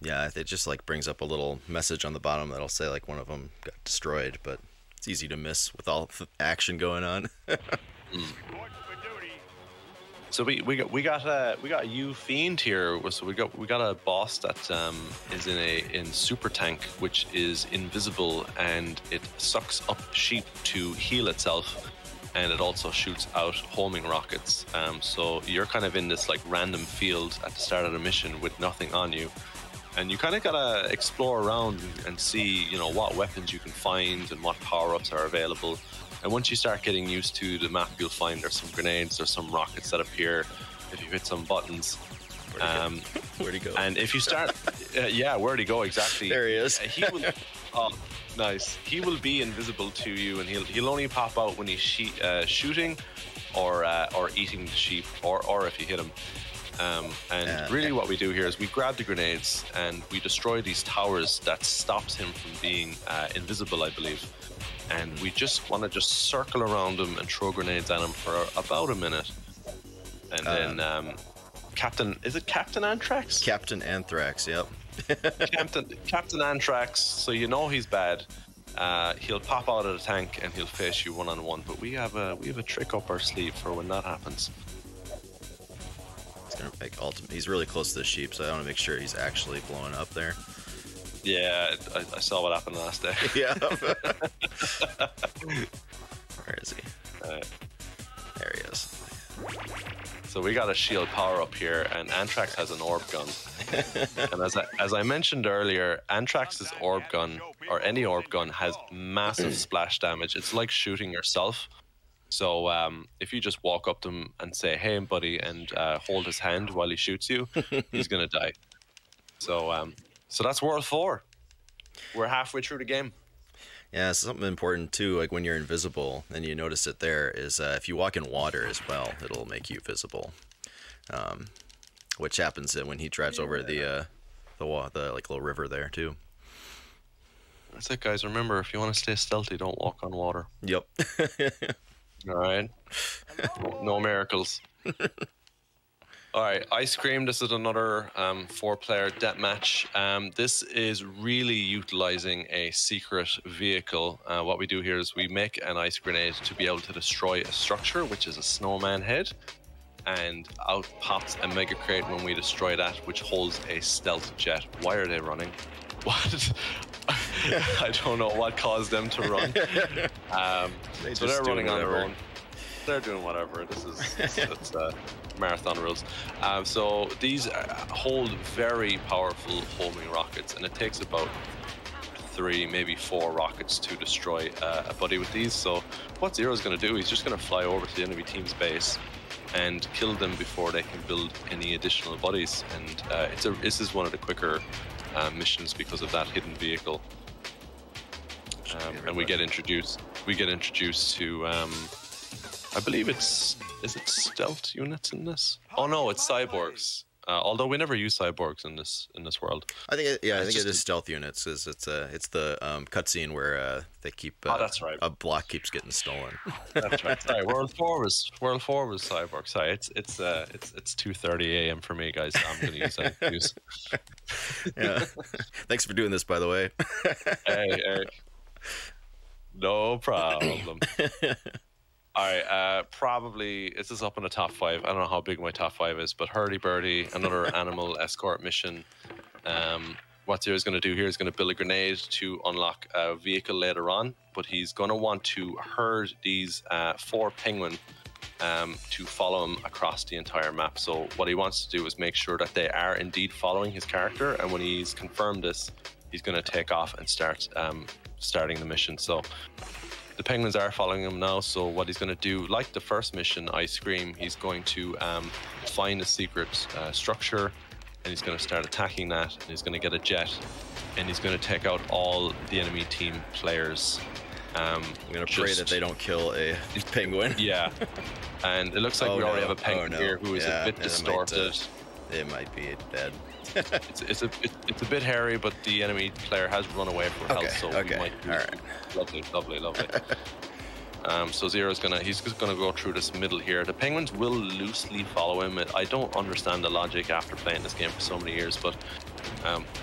Yeah, it just like brings up a little message on the bottom that'll say like one of them got destroyed, but it's easy to miss with all the action going on. So we got a U fiend here. So we got a boss that is in super tank, which is invisible, and it sucks up sheep to heal itself, and it also shoots out homing rockets. So you're kind of in this like random field at the start of the mission with nothing on you, and you kind of gotta explore around and see, you know, what weapons you can find and what power-ups are available. And once you start getting used to the map, you'll find there's some grenades, there's some rockets that appear if you hit some buttons. Where'd he go? And if you start, yeah, where'd he go exactly? There he is. He will. Oh, nice. He will be invisible to you, and he'll only pop out when he's shooting, or eating the sheep, or if you hit him. And really what we do here is we grab the grenades and we destroy these towers that stops him from being invisible, I believe. And we just want to just circle around him and throw grenades at him for about a minute. And then is it Captain Anthrax? Captain Anthrax, yep. Captain Anthrax, so you know he's bad. He'll pop out of the tank and he'll face you one-on-one. But we have a trick up our sleeve for when that happens. He's gonna make ultimate. He's really close to the sheep, so I want to make sure he's actually blowing up there. Yeah, I saw what happened last day. Yeah. Where is he? There he is. So we got a shield power up here, and Anthrax has an orb gun. And as I mentioned earlier, Anthrax's orb gun, or any orb gun, has massive splash damage. It's like shooting yourself. So if you just walk up to him and say, "Hey, buddy," and hold his hand while he shoots you, he's gonna die. So so that's World 4. We're halfway through the game. Yeah, something important too, like when you're invisible, and you notice it there, is if you walk in water as well, it'll make you visible. Which happens when he drives over the like little river there too. That's it, guys. Remember, if you want to stay stealthy, don't walk on water. Yep. All right. No miracles. All right, Ice Cream. This is another 4-player deathmatch. This is really utilizing a secret vehicle. What we do here is we make an ice grenade to be able to destroy a structure, which is a snowman head, and out pops a mega crate when we destroy that, which holds a stealth jet. Why are they running? What? I don't know what caused them to run. So they're running on their own. They're doing whatever. This is it's marathon rules. So these hold very powerful homing rockets, and it takes about 3, maybe 4 rockets to destroy a buddy with these. So what Zero's going to do, he's just going to fly over to the enemy team's base and kill them before they can build any additional buddies. And this is one of the quicker missions because of that hidden vehicle. And we get introduced to I believe is it stealth units in this? Oh no, it's cyborgs. Although we never use cyborgs in this world. I think it is stealth units. It's the cutscene where they keep. Oh, that's right. A block keeps getting stolen. That's right. Sorry, World 4 was cyborg. Sorry, it's 2:30 a.m. for me, guys. I'm gonna use that excuse. Yeah. Thanks for doing this, by the way. Hey. No problem. All right, probably this is up in the top 5. I don't know how big my top 5 is, but Hurdy Birdie, another animal escort mission. What Zero's going to do here is going to build a grenade to unlock a vehicle later on, but he's going to want to herd these 4 penguin to follow him across the entire map. So what he wants to do is make sure that they are indeed following his character, and when he's confirmed this, he's going to take off and start starting the mission. So the penguins are following him now, so what he's going to do, like the first mission, Ice Cream, he's going to find a secret structure, and he's going to start attacking that, and he's going to get a jet, and he's going to take out all the enemy team players. I'm going to pray that they don't kill a penguin. Yeah, and it looks like we already have a penguin here who is a bit distorted. It might be dead. It's a bit hairy, but the enemy player has run away from health, so we might do. All right. Lovely. So Zero's he's just gonna go through this middle here. The penguins will loosely follow him. I don't understand the logic after playing this game for so many years, but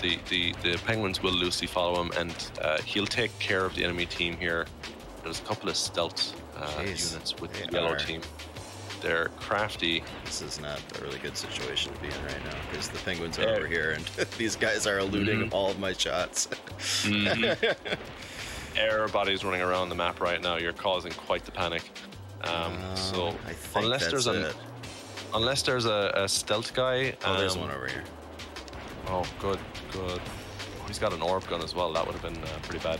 the penguins will loosely follow him, and he'll take care of the enemy team here. There's a couple of stealth units with the yellow team. They're crafty. This is not a really good situation to be in right now, because the penguins are over here, and these guys are eluding all of my shots. Everybody's running around the map right now. You're causing quite the panic. So I think unless there's a stealth guy. Oh, there's one over here. Oh, good. Oh, he's got an orb gun as well. That would have been pretty bad.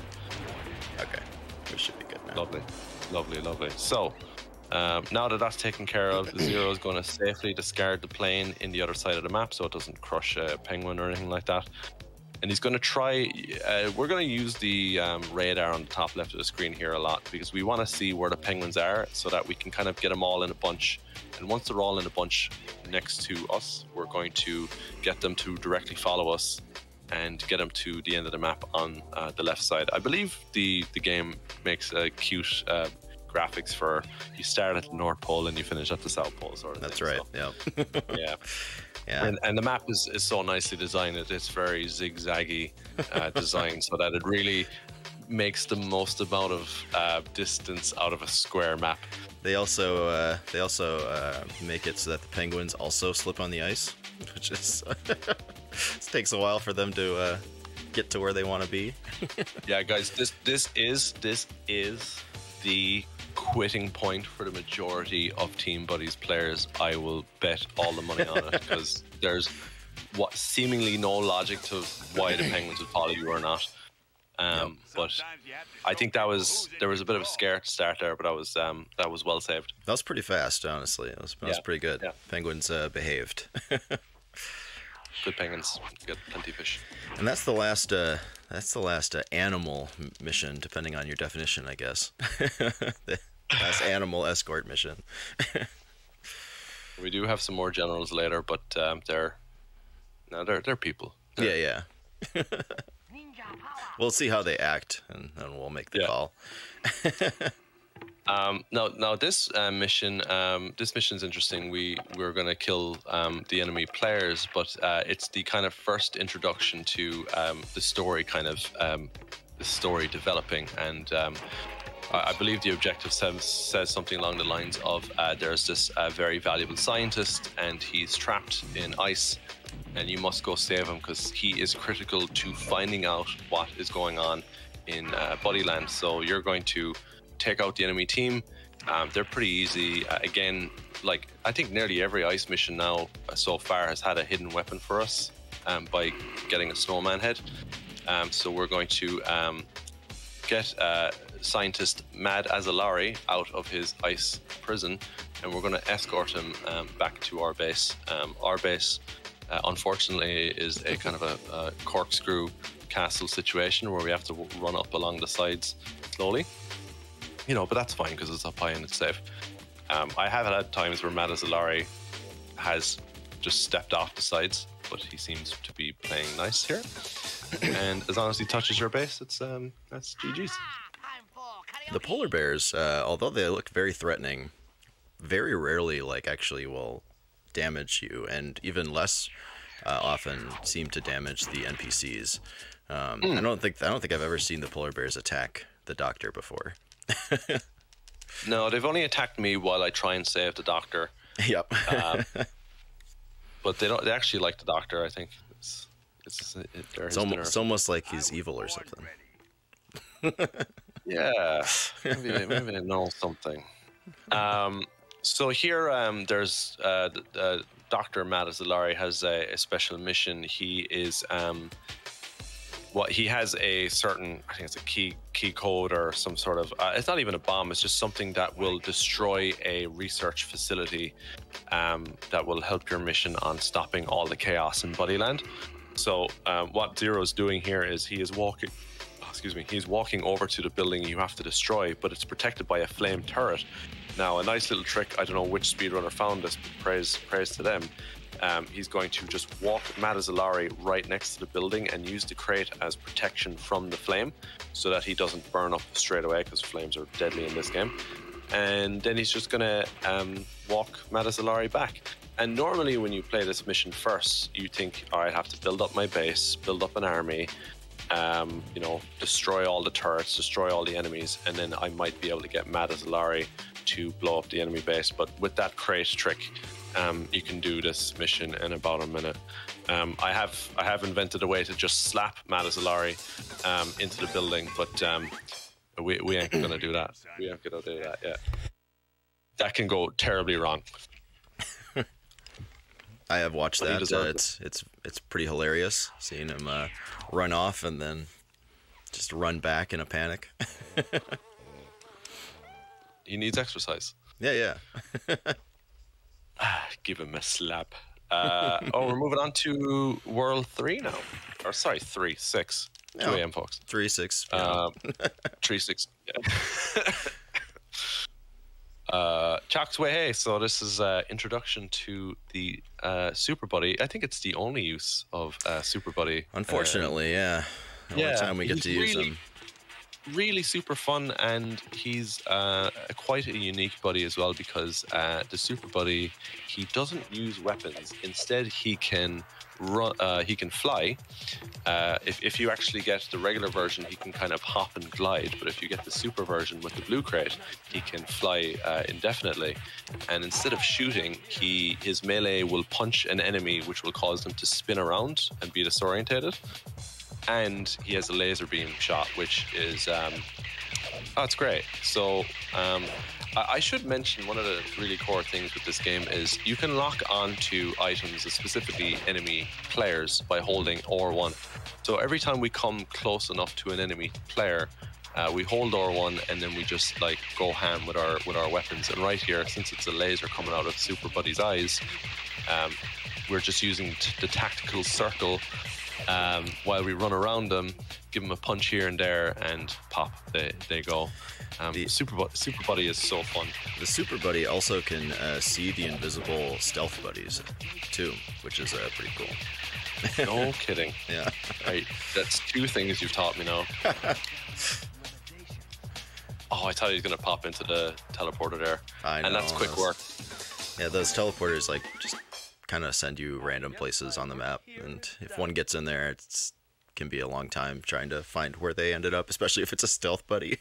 Okay, we should be good now. Lovely. So. Now that that's taken care of, Zero is going to safely discard the plane in the other side of the map so it doesn't crush a penguin or anything like that. and he's going to try. We're going to use the radar on the top left of the screen here a lot because we want to see where the penguins are so that we can kind of get them all in a bunch. And once they're all in a bunch next to us, we're going to get them to directly follow us and get them to the end of the map on the left side. I believe the game makes cute graphics for you start at the North Pole and you finish at the South Pole, sort of. That's thing. right. So, Yeah. yeah. Yeah. And the map is so nicely designed. It's very zigzaggy design, so that it really makes the most amount of distance out of a square map. They also make it so that the penguins also slip on the ice, which is it takes a while for them to get to where they want to be. Yeah, guys, this is the quitting point for the majority of Team Buddies players. I will bet all the money on it because there's what seemingly no logic to why the penguins would follow you or not. But I think there was a bit of a scare to start there, but that was well saved. That was pretty fast, honestly. That was pretty good. Yeah. Penguins behaved. Good penguins, good plenty of fish. And that's the last animal mission, depending on your definition, I guess. The last animal escort mission. We do have some more generals later, but they're people. Yeah. We'll see how they act, and then we'll make the call. Now this mission's interesting. We're going to kill the enemy players, but it's the kind of first introduction to the story, the story developing, and I believe the objective says something along the lines of there's this very valuable scientist, and he's trapped in ice, and you must go save him because he is critical to finding out what is going on in Buddyland. So you're going to take out the enemy team. They're pretty easy. Again, like I think nearly every ice mission now so far has had a hidden weapon for us by getting a snowman head. So we're going to get scientist Mad Azalari out of his ice prison, and we're going to escort him back to our base. Our base, unfortunately, is a kind of a corkscrew castle situation where we have to run up along the sides slowly. But that's fine because it's up high and it's safe. I have had times where Mad Azalari has just stepped off the sides, but he seems to be playing nice here. And as long as he touches your base, that's GG's. The polar bears, although they look very threatening, very rarely actually will damage you, and even less often seem to damage the NPCs. I don't think I've ever seen the polar bears attack the doctor before. No, they've only attacked me while I try and save the doctor. Yep. But they actually like the doctor. I think it's almost like he's evil or something. Yeah, maybe they know something. So here, there's Dr. Mad Azalari has a special mission. He is he has a certain, I think it's a key code or some sort of, it's not even a bomb, it's just something that will destroy a research facility that will help your mission on stopping all the chaos in Buddyland. So what Zero's doing here is he's walking over to the building you have to destroy, but it's protected by a flame turret. Now, a nice little trick, I don't know which speedrunner found this, but praise to them. He's going to just walk Mad Azalari right next to the building and use the crate as protection from the flame so that he doesn't burn up straight away, because flames are deadly in this game. And then he's just going to walk Mad Azalari back. And normally when you play this mission first, you think, all right, I have to build up my base, build up an army, destroy all the turrets, destroy all the enemies, and then I might be able to get Mad Azalari to blow up the enemy base. But with that crate trick, you can do this mission in about a minute. I have invented a way to just slap Mad Azalari into the building, but we ain't gonna do that. We ain't gonna do that yet. That can go terribly wrong. I have watched that. It's pretty hilarious seeing him run off and then just run back in a panic. He needs exercise. Yeah. Give him a slap. Oh, we're moving on to World 3 now. Or sorry, 6. 2 a.m. folks. 3-6. 3-6. Yeah. Chuck's way. Hey, so this is introduction to the Super Buddy. I think it's the only use of Super Buddy. Unfortunately, yeah. The only time we get to use him. Really super fun, and he's quite a unique buddy as well, because the Super Buddy, he doesn't use weapons. Instead, he can run. He can fly. If you actually get the regular version, he can kind of hop and glide. But if you get the super version with the blue crate, he can fly indefinitely. And instead of shooting, his melee will punch an enemy, which will cause them to spin around and be disorientated. And he has a laser beam shot, which is it's great. So I should mention one of the really core things with this game is you can lock on to items, specifically enemy players, by holding R1. So every time we come close enough to an enemy player, we hold R1 and then we just like go ham with our weapons. And right here, since it's a laser coming out of Super Buddy's eyes, we're just using the tactical circle while we run around them, give them a punch here and there, and pop, they go. The Super Buddy is so fun. The Super Buddy also can see the invisible stealth buddies too, which is pretty cool. No kidding. Yeah. Right, that's 2 things you've taught me now. Oh, I thought he was gonna pop into the teleporter there. I know. And that's quick work. Yeah, those teleporters like just kind of send you random places on the map, and if one gets in there, it can be a long time trying to find where they ended up, especially if it's a stealth buddy.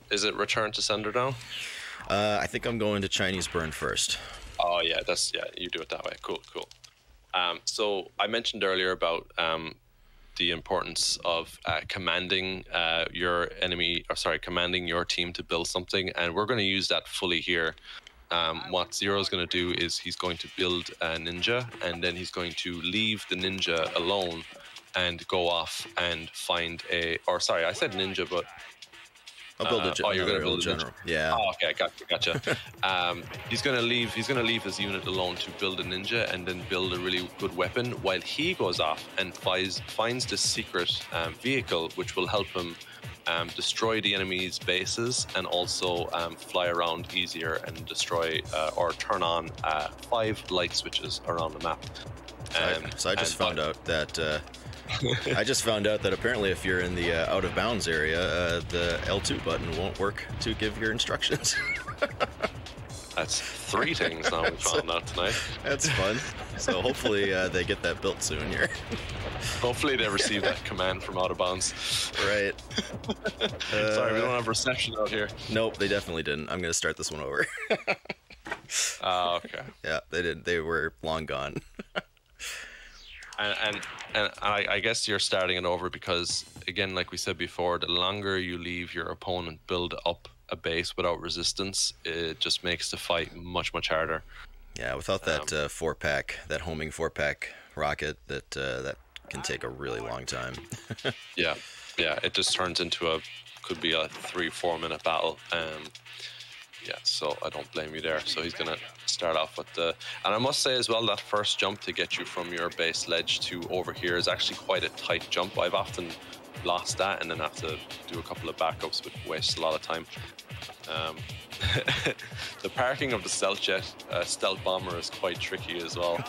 Is it return to sender now? I think I'm going to Chinese burn first. Oh yeah, you do it that way. Cool. So I mentioned earlier about the importance of commanding your commanding your team to build something, and we're going to use that fully here. What Zero's going to do is he's going to build a ninja, and then he's going to leave the ninja alone and go off and find I said ninja, but I'll build a you're going to build a general. ninja. Yeah. Oh, okay, gotcha. He's going to leave his unit alone to build a ninja and then build a really good weapon, while he goes off and finds the secret vehicle, which will help him destroy the enemy's bases and also fly around easier and destroy or turn on 5 light switches around the map. So I just found out that apparently if you're in the out of bounds area, the L2 button won't work to give your instructions. That's 3 things now we found out tonight. That's fun. So hopefully they get that built soon here. Hopefully they receive that command from out of bounds. Right. Sorry, we don't have reception out here. Nope, they definitely didn't. I'm going to start this one over. Okay. Yeah, they didn't. They were long gone. And I guess you're starting it over because, again, like we said before, the longer you leave your opponent build up a base without resistance, it just makes the fight much harder. Yeah, without that 4-pack, that homing 4-pack rocket, that can take a really long time. Yeah, it just turns into could be a 3-4 minute battle. Yeah, so I don't blame you there. So he's gonna start off with and I must say as well, that first jump to get you from your base ledge to over here is actually quite a tight jump. I've often lost that and then have to do a couple of backups, which wastes a lot of time. The parking of the stealth bomber is quite tricky as well.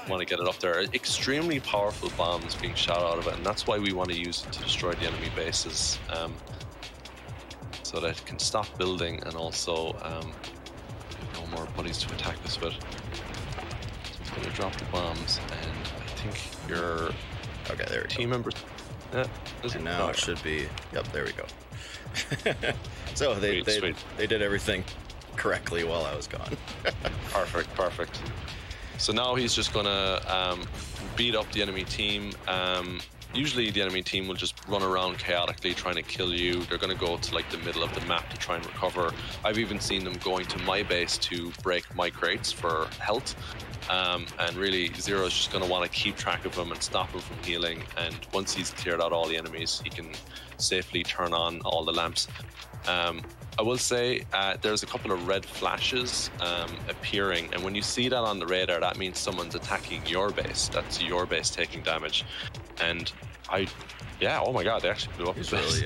Want to get it up there. Extremely powerful bombs being shot out of it, and that's why we want to use it to destroy the enemy bases, so that it can stop building and also no more buddies to attack this with. So it's going to drop the bombs, and I think your team members. Yeah, and now it should be. Yep, there we go. So they did everything correctly while I was gone. Perfect. So now he's just gonna beat up the enemy team. Usually the enemy team will just run around chaotically trying to kill you. They're gonna go to like the middle of the map to try and recover. I've even seen them going to my base to break my crates for health. And really Zero's just gonna want to keep track of him and stop him from healing. And once he's cleared out all the enemies, he can safely turn on all the lamps. I will say there's a couple of red flashes appearing, and when you see that on the radar, that means someone's attacking your base. That's your base taking damage. And oh my god, they actually blew up his base.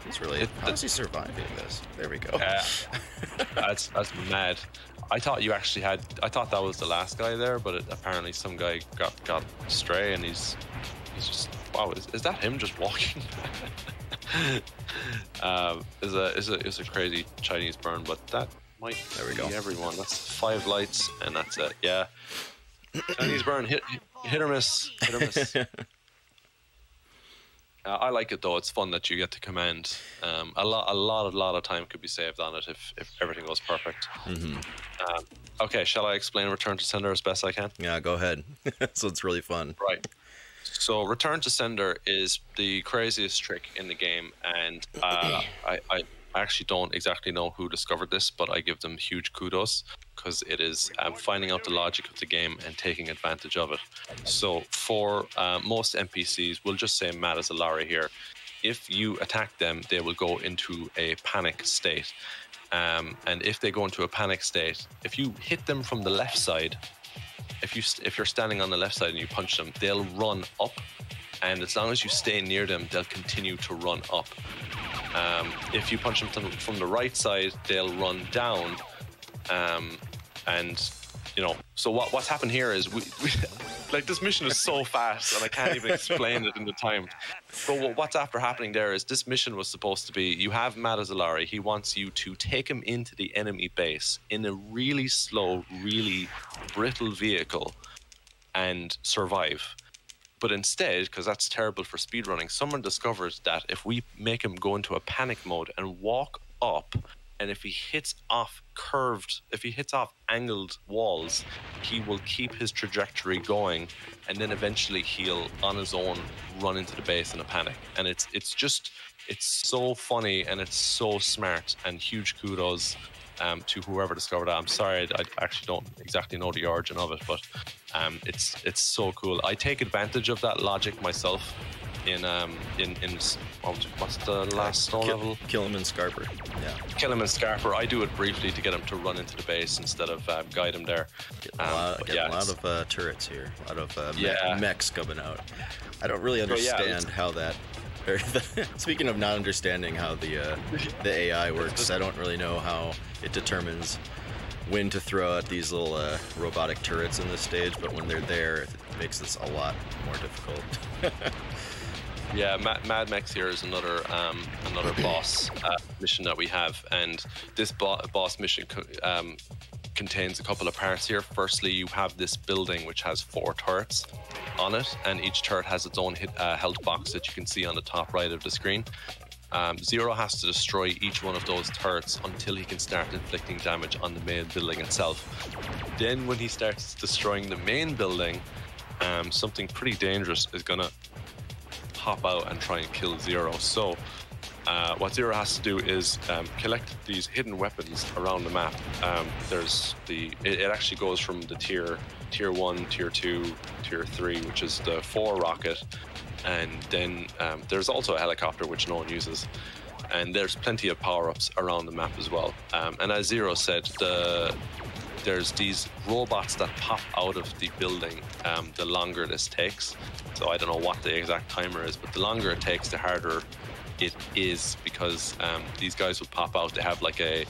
He's really. How is he surviving this? There we go. That's mad. I thought you actually had. I thought that was the last guy there, but apparently some guy got astray, and he's just. Wow, is that him just walking? Is a crazy Chinese burn, but that might be everyone. That's 5 lights, and that's it. Yeah. Chinese burn, hit or miss, hit or miss. I like it though. It's fun that you get to command. A lot of time could be saved on it if everything goes perfect. Okay, shall I explain Return to Sender as best I can? Yeah, go ahead. So it's really fun. Right. So Return to Sender is the craziest trick in the game, and I actually don't exactly know who discovered this, but I give them huge kudos, because it is finding out the logic of the game and taking advantage of it. So for most NPCs, we'll just say Matt as a Larry here, if you attack them, they will go into a panic state. And if they go into a panic state, if you hit them from the left side, if you're standing on the left side and you punch them, they'll run up, and as long as you stay near them, they'll continue to run up. If you punch them from the right side, they'll run down, and you know. So what's happened here is we like, this mission is so fast, and I can't even explain it in the time. So what's after happening there is this mission was supposed to be, you have Matt Azalari. He wants you to take him into the enemy base in a really slow, really brittle vehicle and survive. But instead, because that's terrible for speedrunning, someone discovers that if we make him go into a panic mode and walk up, and if he hits off angled walls, he will keep his trajectory going, and then eventually he'll, on his own, run into the base in a panic. And it's so funny, and it's so smart, and huge kudos to whoever discovered that. I'm sorry, I actually don't exactly know the origin of it, but it's so cool. I take advantage of that logic myself in what's the last snow level? Kill him in Scarper. Yeah. Kill him in Scarper. I do it briefly to get him to run into the base instead of guide him there. Getting a lot of turrets here. A lot of mechs coming out. I don't really understand how that. Speaking of not understanding how the AI works, I don't really know how it determines when to throw out these little robotic turrets in this stage, but when they're there, it makes this a lot more difficult. Yeah, Mad Max here is another boss mission that we have, and this boss mission contains a couple of parts here. Firstly, you have this building which has 4 turrets on it, and each turret has its own health box that you can see on the top right of the screen. Zero has to destroy each one of those turrets until he can start inflicting damage on the main building itself. Then when he starts destroying the main building, something pretty dangerous is gonna hop out and try and kill Zero. So what Zero has to do is collect these hidden weapons around the map. It actually goes from the tier 1, tier 2, tier 3, which is the 4 rocket, and then there's also a helicopter which no one uses, and there's plenty of power-ups around the map as well. And as Zero said, there's these robots that pop out of the building the longer this takes. So I don't know what the exact timer is, but the longer it takes, the harder it is, because these guys will pop out. They have like a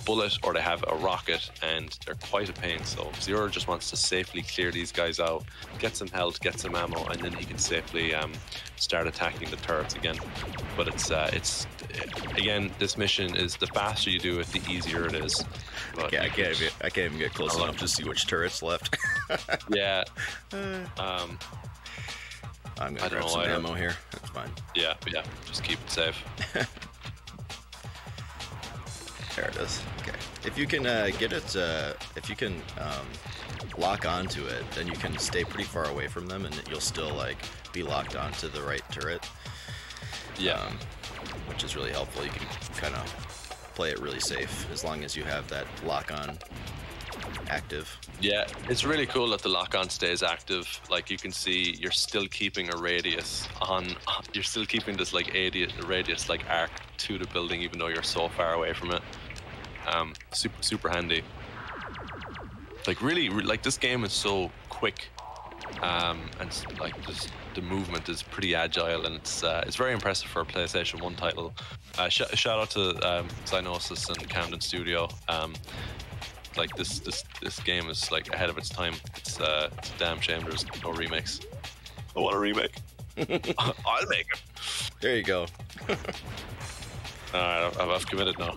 bullet or they have a rocket, and they're quite a pain. So Zero just wants to safely clear these guys out, get some health, get some ammo, and then he can safely start attacking the turrets again. But it's again, this mission is, the faster you do it, the easier it is. But yeah, I can't even get close enough to see which turret's left. Yeah. I'm gonna grab some ammo here. That's fine. Yeah, just keep it safe. There it is. Okay. If you can get it, if you can lock onto it, then you can stay pretty far away from them, and you'll still like be locked onto the right turret. Yeah. Which is really helpful. You can kind of play it really safe as long as you have that lock on. active. Yeah, it's really cool that the lock-on stays active. Like you can see, you're still keeping a radius on. You're still keeping this like radius like arc to the building, even though you're so far away from it. Super handy. Like really, like this game is so quick, and like the movement is pretty agile, and it's very impressive for a PlayStation 1 title. Shout out to Cynosis and Camden Studio. Like this game is like ahead of its time. It's a damn shame there's no remakes. I want a remake. I'll make it. There you go. Alright, I've committed now.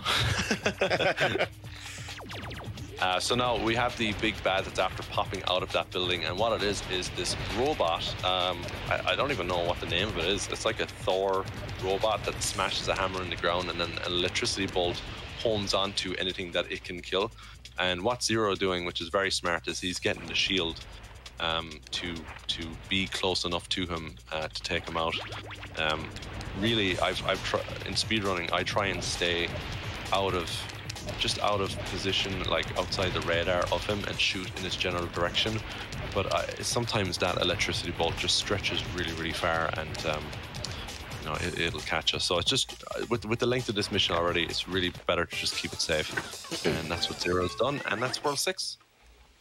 So now we have the big bad that's after popping out of that building, and what it is this robot. I don't even know what the name of it is. It's like a Thor robot that smashes a hammer in the ground, and then an electricity bolt hones onto anything that it can kill. And what Zero doing, which is very smart, is he's getting the shield to be close enough to him to take him out. Really, I've in speedrunning, I try and stay just out of position, like outside the radar of him, and shoot in his general direction. But sometimes that electricity bolt just stretches really far, and you know, it'll catch us. So it's just with the length of this mission already, it's really better to just keep it safe, and that's what Zero's done, and that's World 6.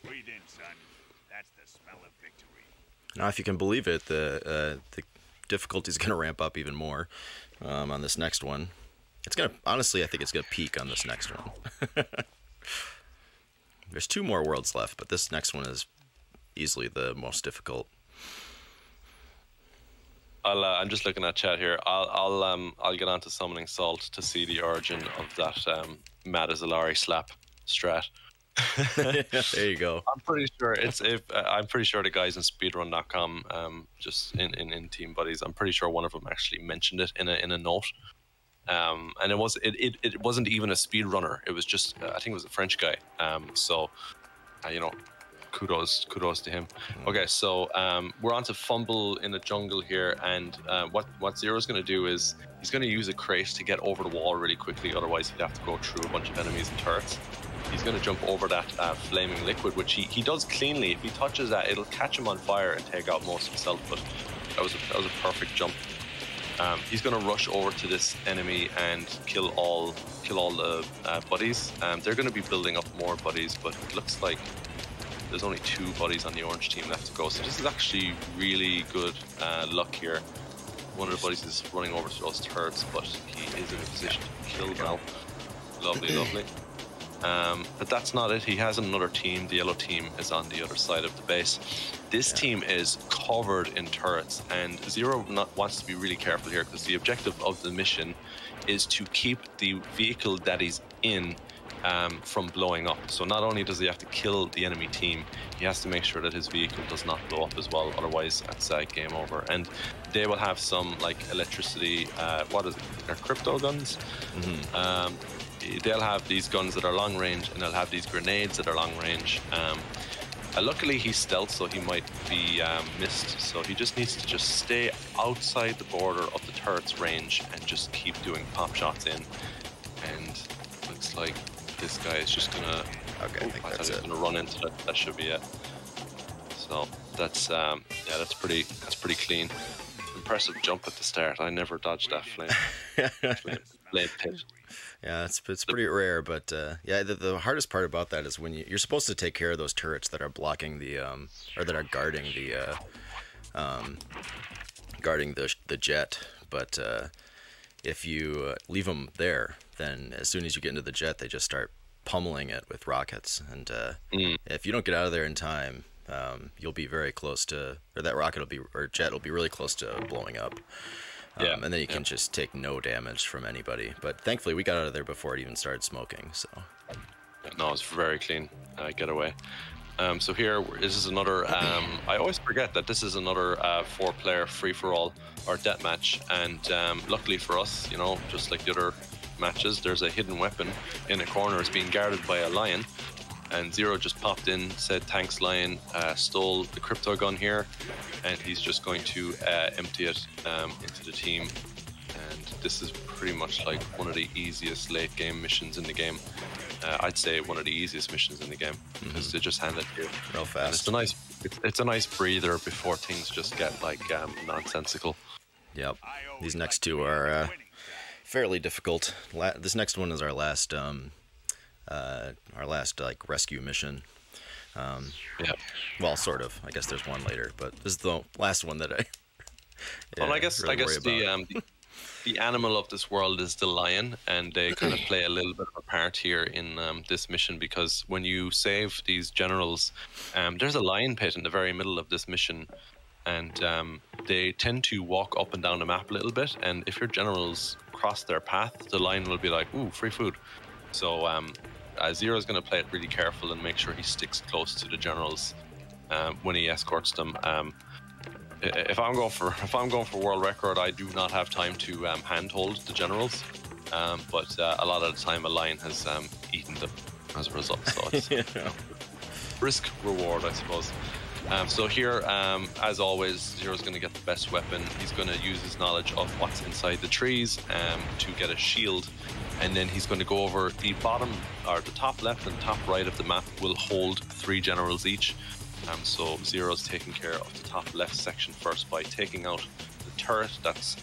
Breathe in, son. That's the smell of victory. Now, if you can believe it, the difficulty is going to ramp up even more on this next one. It's gonna, honestly, I think it's gonna peak on this next one. There's 2 more worlds left, but this next one is easily the most difficult. I'm just looking at chat here. I'll get onto summoning Salt to see the origin of that Matt Azalari slap strat. There you go. I'm pretty sure I'm pretty sure the guys in speedrun.com, just in Team Buddies, I'm pretty sure one of them actually mentioned it in a note. And it wasn't even a speedrunner. It was just I think it was a French guy. So you know, kudos to him. Okay, so we're on to Fumble in the jungle here, and what Zero's going to do is he's going to use a crate to get over the wall really quickly. Otherwise, he'd have to go through a bunch of enemies and turrets. He's going to jump over that flaming liquid, which he does cleanly. If he touches that, it'll catch him on fire and take out most himself. But that was a perfect jump. He's going to rush over to this enemy and kill all the buddies. They're going to be building up more buddies, but it looks like there's only 2 buddies on the orange team left to go. So this is actually really good luck here. One of the buddies is running over to those turrets, but he is in a position to kill now. Lovely. But that's not it. He has another team. The yellow team is on the other side of the base. This team is covered in turrets, and Zero wants to be really careful here, because the objective of the mission is to keep the vehicle that he's in from blowing up. So not only does he have to kill the enemy team, he has to make sure that his vehicle does not blow up as well. Otherwise, that's game over. And they will have some like electricity. What is it? They're crypto guns. Mm-hmm. They'll have these guns that are long range, and they'll have these grenades that are long range. Luckily, he's stealth, so he might be missed. So he just needs to just stay outside the border of the turret's range and just keep doing pop shots in. And looks like this guy is just gonna. Okay, I think I thought that's he was it. gonna run into that. That should be it. So that's yeah, that's pretty clean. Impressive jump at the start. I never dodged that flame pit. Yeah, it's pretty rare, but yeah, the hardest part about that is when you're supposed to take care of those turrets that are blocking the or that are guarding the jet, but if you leave them there, then as soon as you get into the jet, they just start pummeling it with rockets, and if you don't get out of there in time, you'll be very close to, or that rocket will be, or jet will be really close to blowing up. And then you can just take no damage from anybody. But thankfully, we got out of there before it even started smoking. So no, it's very clean getaway. So here, this is another. I always forget that this is another 4-player free-for-all or deathmatch. And luckily for us, you know, just like the other matches, there's a hidden weapon in a corner. It's being guarded by a lion. And Zero just popped in, said, "Thanks, Lion." Stole the crypto gun here, and he's just going to empty it into the team. And this is pretty much like one of the easiest late game missions in the game. I'd say one of the easiest missions in the game because they just hand it to you Real and fast. it's a nice breather before things just get like nonsensical. Yep. These next two are fairly difficult. This next one is our last like rescue mission. Yeah. Well, sort of. I guess there's one later, but this is the last one that I. Well, I guess really worry about. the animal of this world is the lion, and they kind of play a little bit of a part here in this mission because when you save these generals, there's a lion pit in the very middle of this mission, and they tend to walk up and down the map a little bit. And if your generals cross their path, the lion will be like, "Ooh, free food." So Zero is going to play it really careful and make sure he sticks close to the generals when he escorts them. If I'm going for world record, I do not have time to handhold the generals, but a lot of the time a lion has eaten them as a result. So it's risk reward, I suppose. So here, as always, Zero's going to get the best weapon. He's going to use his knowledge of what's inside the trees to get a shield, and then he's going to go over the bottom or the top left and top right of the map will hold 3 generals each. So Zero's taking care of the top left section first by taking out the turret that's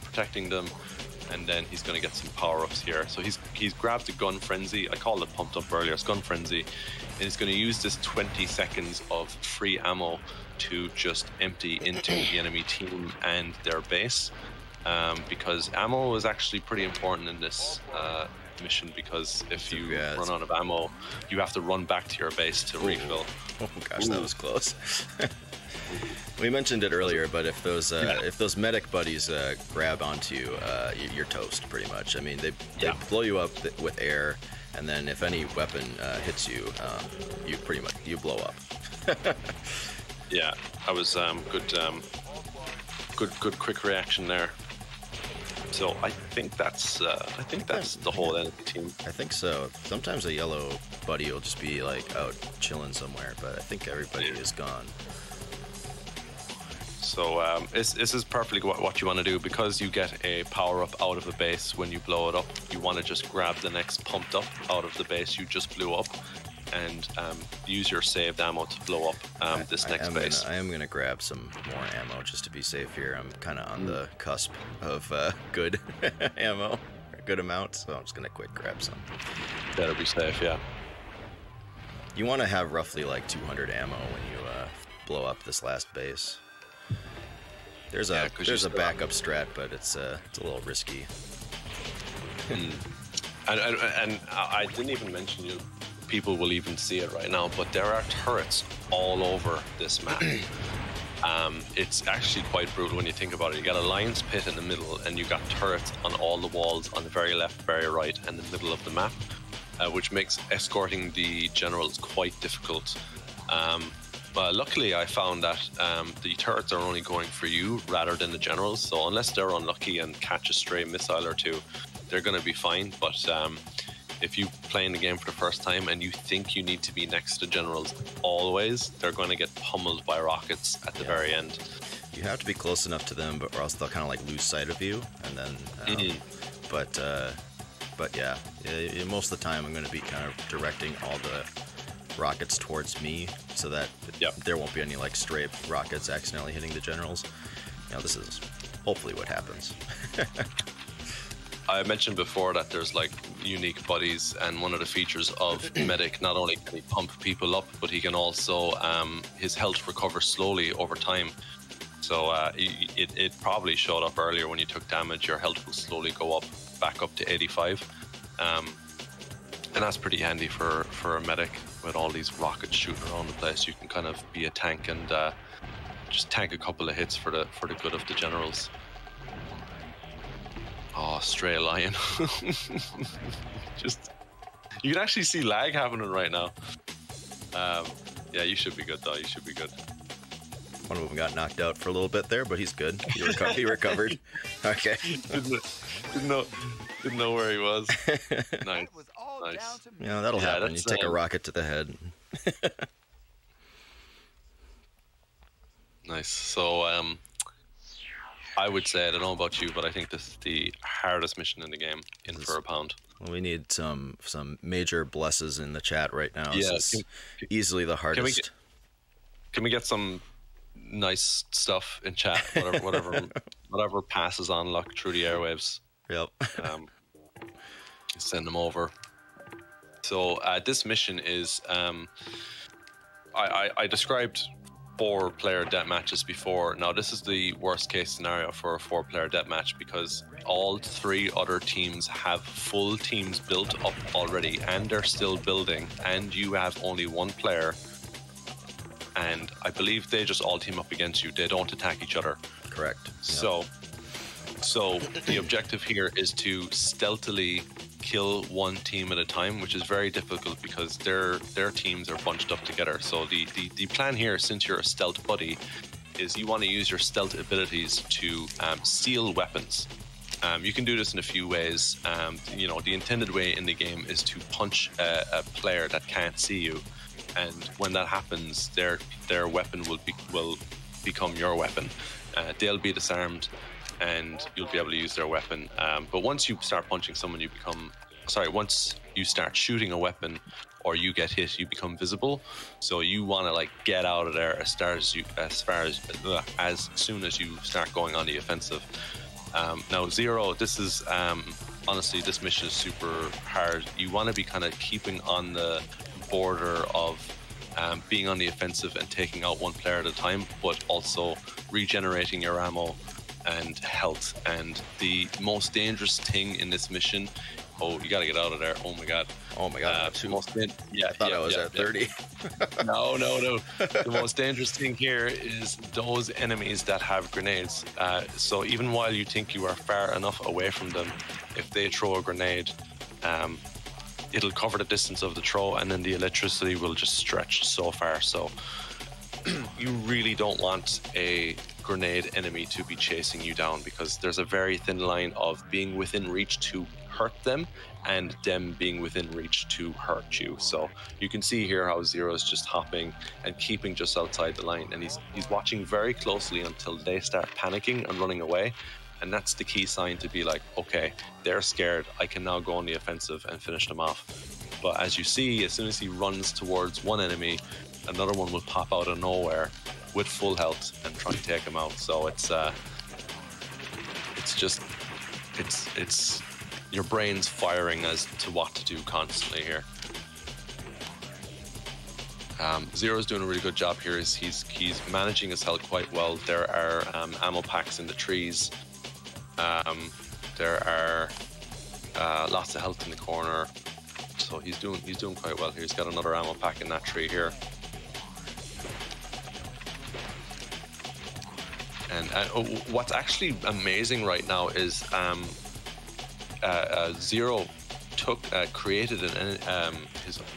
protecting them, and then he's going to get some power-ups here. So he's grabbed the gun frenzy. I called it pumped up earlier. It's gun frenzy, and he's going to use this 20 seconds of free ammo to just empty into the enemy team and their base, because ammo is actually pretty important in this mission, because if you run out of ammo, you have to run back to your base to refill. Oh gosh, that was close. We mentioned it earlier, but if those medic buddies grab onto you, you're toast pretty much. I mean, they blow you up with air, and then if any weapon hits you, you pretty much blow up. Yeah, I was good quick reaction there. So I think that's the whole enemy team. I think so. Sometimes a yellow buddy will just be like out chilling somewhere, but I think everybody is gone. So this is perfectly what you want to do, because you get a power up out of a base when you blow it up. You want to just grab the next pumped up out of the base you just blew up, and use your saved ammo to blow up this next base. I am gonna grab some more ammo just to be safe here. I'm kind of on the cusp of good ammo, a good amount, so I'm just gonna quick grab some. Better be safe, yeah. You want to have roughly like 200 ammo when you blow up this last base. There's a backup strat, but it's a little risky. And I didn't even mention you. People will even see it right now, but there are turrets all over this map. It's actually quite brutal when you think about it. You got a lion's pit in the middle, and you got turrets on all the walls on the very left, very right, and the middle of the map, which makes escorting the generals quite difficult. But luckily, I found that the turrets are only going for you rather than the generals. So unless they're unlucky and catch a stray missile or two, they're going to be fine. But if you playing the game for the first time and you think you need to be next to generals always, they're going to get pummeled by rockets at the very end. You have to be close enough to them, or else they'll kind of like lose sight of you, and then. But yeah, most of the time I'm going to be kind of directing all the rockets towards me, so that there won't be any like stray rockets accidentally hitting the generals. You know, this is hopefully what happens. I mentioned before that there's like unique buddies, and one of the features of Medic, not only can he pump people up, but he can also his health recovers slowly over time. So it probably showed up earlier when you took damage. Your health will slowly go up back up to 85, and that's pretty handy for a medic with all these rockets shooting around the place. You can kind of be a tank and just tank a couple of hits for the good of the generals. Oh, stray lion. Just, you can actually see lag happening right now. Yeah, you should be good though. You should be good. One of them got knocked out for a little bit there, but he's good. He recovered. Okay. Didn't know where he was. Nice. Nice. Yeah, that'll happen. You take a rocket to the head. Nice. So, I would say, I don't know about you, but I think this is the hardest mission in the game, in for a pound. We need some major blesses in the chat right now. Yeah, This is easily the hardest. Can we get some nice stuff in chat? Whatever passes on luck through the airwaves. Yep. Send them over. So this mission is I described 4-player deathmatches before. Now this is the worst case scenario for a 4-player deathmatch because all 3 other teams have full teams built up already and they're still building, and you have only 1 player, and I believe they just all team up against you. They don't attack each other. Correct. So the objective here is to stealthily kill 1 team at a time, which is very difficult because their teams are bunched up together. So the plan here, since you're a stealth buddy, is you want to use your stealth abilities to steal weapons. You can do this in a few ways. The intended way in the game is to punch a player that can't see you, and when that happens, their weapon will become your weapon. They'll be disarmed, and you'll be able to use their weapon. But once you start punching someone, once you start shooting a weapon or you get hit, you become visible. So you want to get out of there as soon as you start going on the offensive. Now Zero, this is honestly, this mission is super hard. You want to be kind of keeping on the border of being on the offensive and taking out 1 player at a time, but also regenerating your ammo and health. And the most dangerous thing in this mission, you gotta get out of there. Oh my god. I thought I was at 30. No. The most dangerous thing here is those enemies that have grenades. So even while you think you are far enough away from them, if they throw a grenade, it'll cover the distance of the throw, and then the electricity will just stretch so far. So you really don't want a grenade enemy to be chasing you down, because there's a very thin line of being within reach to hurt them and them being within reach to hurt you. So you can see here how Zero is just hopping and keeping just outside the line, and he's watching very closely until they start panicking and running away. And that's the key sign to be like, okay, they're scared, I can now go on the offensive and finish them off. But as you see, as soon as he runs towards one enemy, another one will pop out of nowhere with full health and try and take him out. So it's your brain's firing as to what to do constantly here. Zero's doing a really good job here. He's managing his health quite well. There are ammo packs in the trees. There are lots of health in the corner. So he's doing quite well here. He's got another ammo pack in that tree here. And what's actually amazing right now is Zero created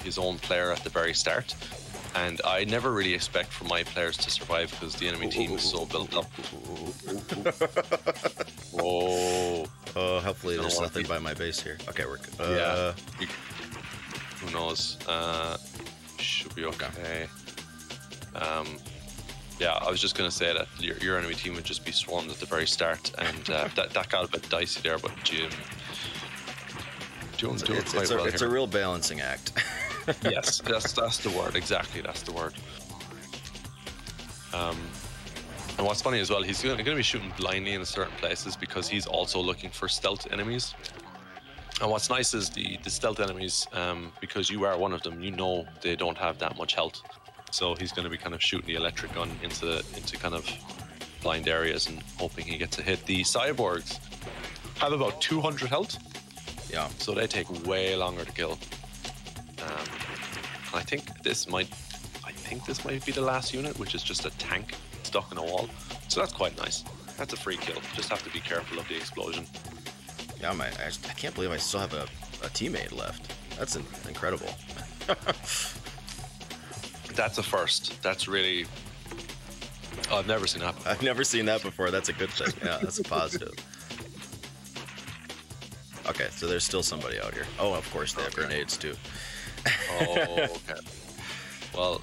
his own player at the very start, and I never really expect for my players to survive because the enemy team is so built up. Hopefully there's nothing by my base here. Okay, we're good. Yeah. Who knows? Should be okay. Yeah, I was just going to say that your enemy team would just be swarmed at the very start, and that got a bit dicey there, but it's a real balancing act. Yes, that's the word. Exactly, that's the word. And what's funny as well, he's going to be shooting blindly in certain places because he's also looking for stealth enemies. And what's nice is the stealth enemies, because you are one of them, you know they don't have that much health. So he's going to be kind of shooting the electric gun into kind of blind areas and hoping he gets a hit. The cyborgs have about 200 health. Yeah. So they take way longer to kill. I think this might be the last unit, which is just a tank stuck in a wall. So that's quite nice. That's a free kill. Just have to be careful of the explosion. Yeah, I can't believe I still have a teammate left. That's incredible. That's a first. That's really... Oh, I've never seen that before. I've never seen that before. That's a good thing. Yeah, that's a positive. Okay, so there's still somebody out here. Oh, of course, they have grenades, too. Oh, okay. Well,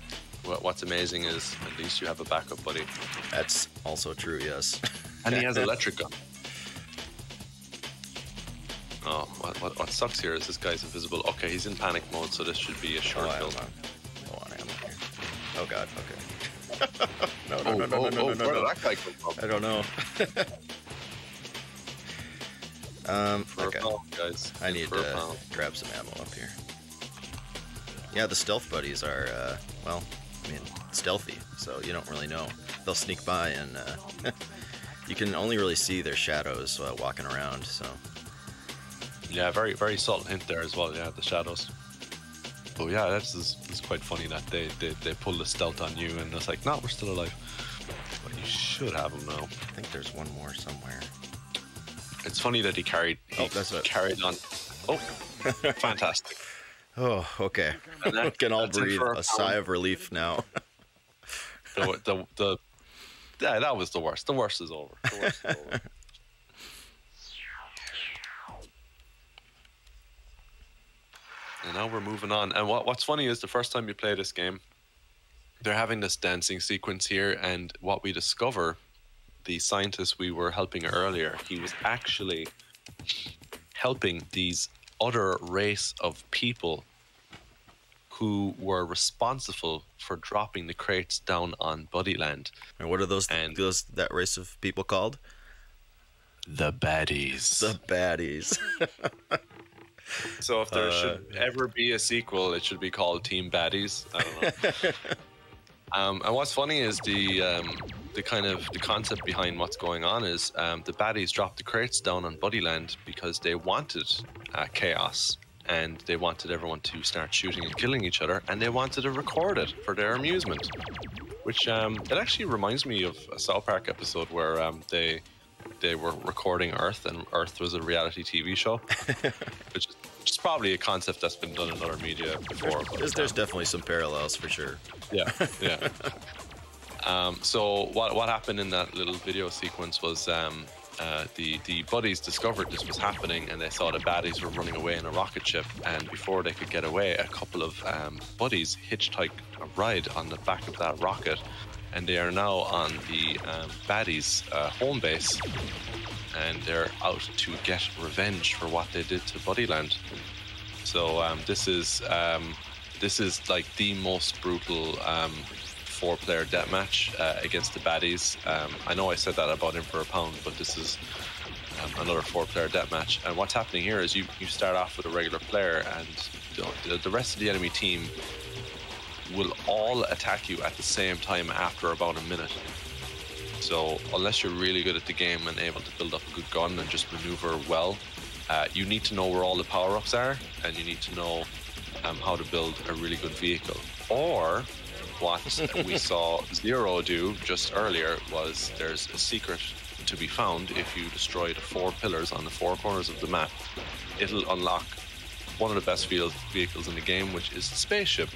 what's amazing is at least you have a backup, buddy. That's also true, yes. And he has an electric gun. Oh, what sucks here is this guy's invisible. Okay, he's in panic mode, so this should be a short build. Hold on, ammo here. Oh god, okay. No, Where did that guy come from? I don't know. Okay. Guys. I need to grab some ammo up here. Yeah, the stealth buddies are, well, I mean, stealthy, so you don't really know. They'll sneak by and you can only really see their shadows walking around, so. Yeah, very, very subtle hint there as well, yeah, the shadows. But yeah, this is quite funny that they pull the stealth on you and it's like, no, we're still alive. But you should have them now. I think there's one more somewhere. It's funny that he carried on. Oh, fantastic. Oh, okay. We can all breathe a sigh of relief now. Yeah, that was the worst. The worst is over. The worst is over. And now we're moving on. And what's funny is the first time you play this game, they're having this dancing sequence here, and what we discover, the scientist we were helping earlier, he was actually helping these other race of people who were responsible for dropping the crates down on Buddyland. And what are that race of people called? The baddies. The baddies. So if there should ever be a sequel, it should be called Team Baddies. I don't know. And what's funny is the concept behind what's going on is the baddies dropped the crates down on Buddyland because they wanted chaos, and they wanted everyone to start shooting and killing each other, and they wanted to record it for their amusement. Which it actually reminds me of a South Park episode where they were recording Earth, and Earth was a reality TV show, which is probably a concept that's been done in other media before. There's definitely some parallels for sure. Yeah, yeah. So what happened in that little video sequence was the buddies discovered this was happening, and they saw the baddies were running away in a rocket ship, and before they could get away, a couple of buddies hitchhiked a ride on the back of that rocket, and they are now on the baddies' home base, and they're out to get revenge for what they did to Buddyland. So this is like the most brutal 4-player deathmatch against the baddies. I know I said that about him for a pound, but this is another 4-player deathmatch. And what's happening here is you start off with a regular player, and the rest of the enemy team will all attack you at the same time after about a minute. So unless you're really good at the game and able to build up a good gun and just maneuver well, you need to know where all the power-ups are, and you need to know how to build a really good vehicle. Or what we saw Zero do just earlier was there's a secret to be found if you destroy the 4 pillars on the 4 corners of the map. It'll unlock one of the best vehicles in the game, which is the spaceship,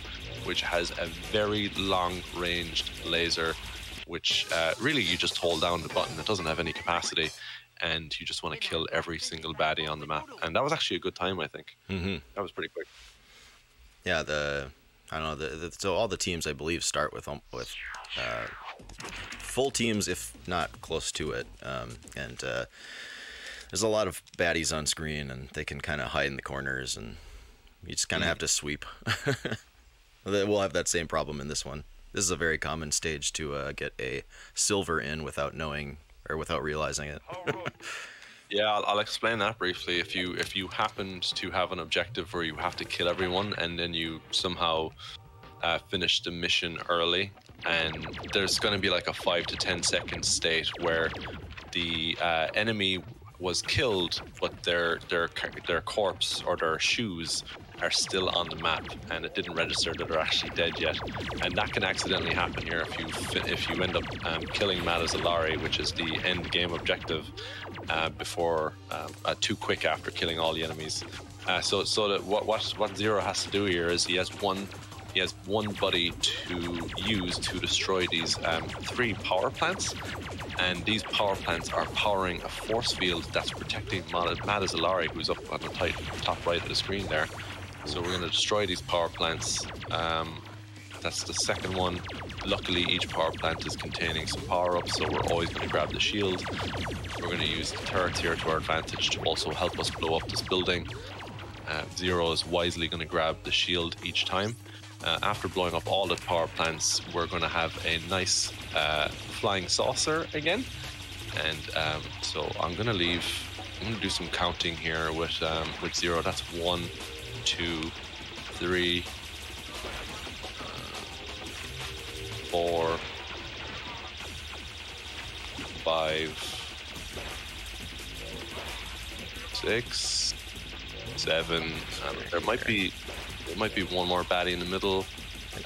which has a very long-ranged laser, which really you just hold down the button. It doesn't have any capacity, and you just want to kill every single baddie on the map. And that was actually a good time, I think. Mm-hmm. That was pretty quick. Yeah, I don't know. So all the teams, I believe, start with full teams, if not close to it. And there's a lot of baddies on screen, and they can kind of hide in the corners, and you just kind of have to sweep. We'll have that same problem in this one. This is a very common stage to get a silver in without knowing or without realizing it. Yeah, I'll explain that briefly. If you happened to have an objective where you have to kill everyone, and then you somehow finish the mission early, and there's going to be like a 5 to 10 second state where the enemy was killed, but their corpse or their shoes are still on the map, and it didn't register that they're actually dead yet. And that can accidentally happen here if you end up killing Madazalari, which is the end game objective, before too quick after killing all the enemies. So that what Zero has to do here is he has one buddy to use to destroy these 3 power plants. And these power plants are powering a force field that's protecting Madazalari, who's up on the top right of the screen there. So we're going to destroy these power plants. That's the second one. Luckily, each power plant is containing some power-ups, so we're always going to grab the shield. We're going to use the turrets here to our advantage to also help us blow up this building. Zero is wisely going to grab the shield each time. After blowing up all the power plants, we're going to have a nice flying saucer again. And so I'm going to leave. I'm going to do some counting here with Zero. That's 1, 2, 3, 4, 5, 6, 7. There might be one more baddie in the middle,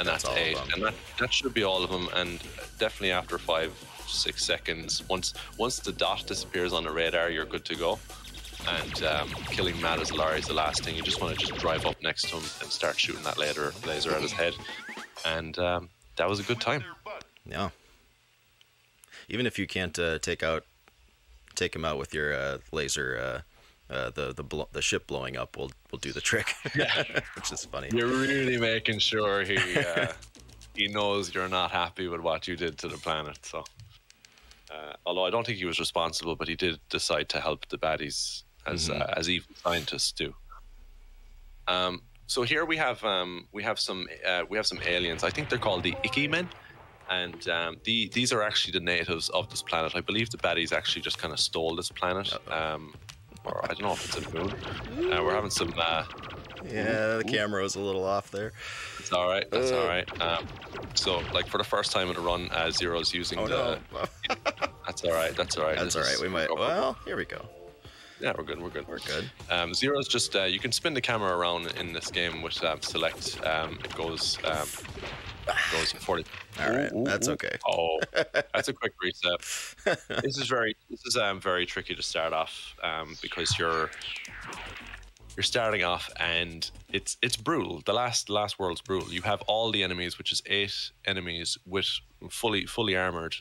and that's 8. And that should be all of them. And definitely after 5-6 seconds, once the dot disappears on the radar, you're good to go. And killing Matt Azalari is the last thing. You just want to just drive up next to him and start shooting that laser at his head. And that was a good time. Yeah. Even if you can't take him out with your laser, the ship blowing up will do the trick. Yeah. Which is funny. You're really making sure he knows you're not happy with what you did to the planet. So, although I don't think he was responsible, but he did decide to help the baddies as evil scientists do. So here we have some aliens. I think they're called the Icky Men, and these are actually the natives of this planet. I believe the baddies actually just kind of stole this planet. Or I don't know if it's a moon. We're having some. Yeah, the camera was a little off there. It's all right. That's all right. So, like for the first time in a run, Zero's using the. No. That's all right. That's all right. That's all right. We might. Well, here we go. Yeah, we're good. We're good. We're good. Zero's just. You can spin the camera around in this game with select. It goes. Goes 40. All right, that's okay. Oh, that's a quick reset. This is very tricky to start off because you're starting off and it's brutal. The last world's brutal. You have all the enemies, which is 8 enemies with fully armed,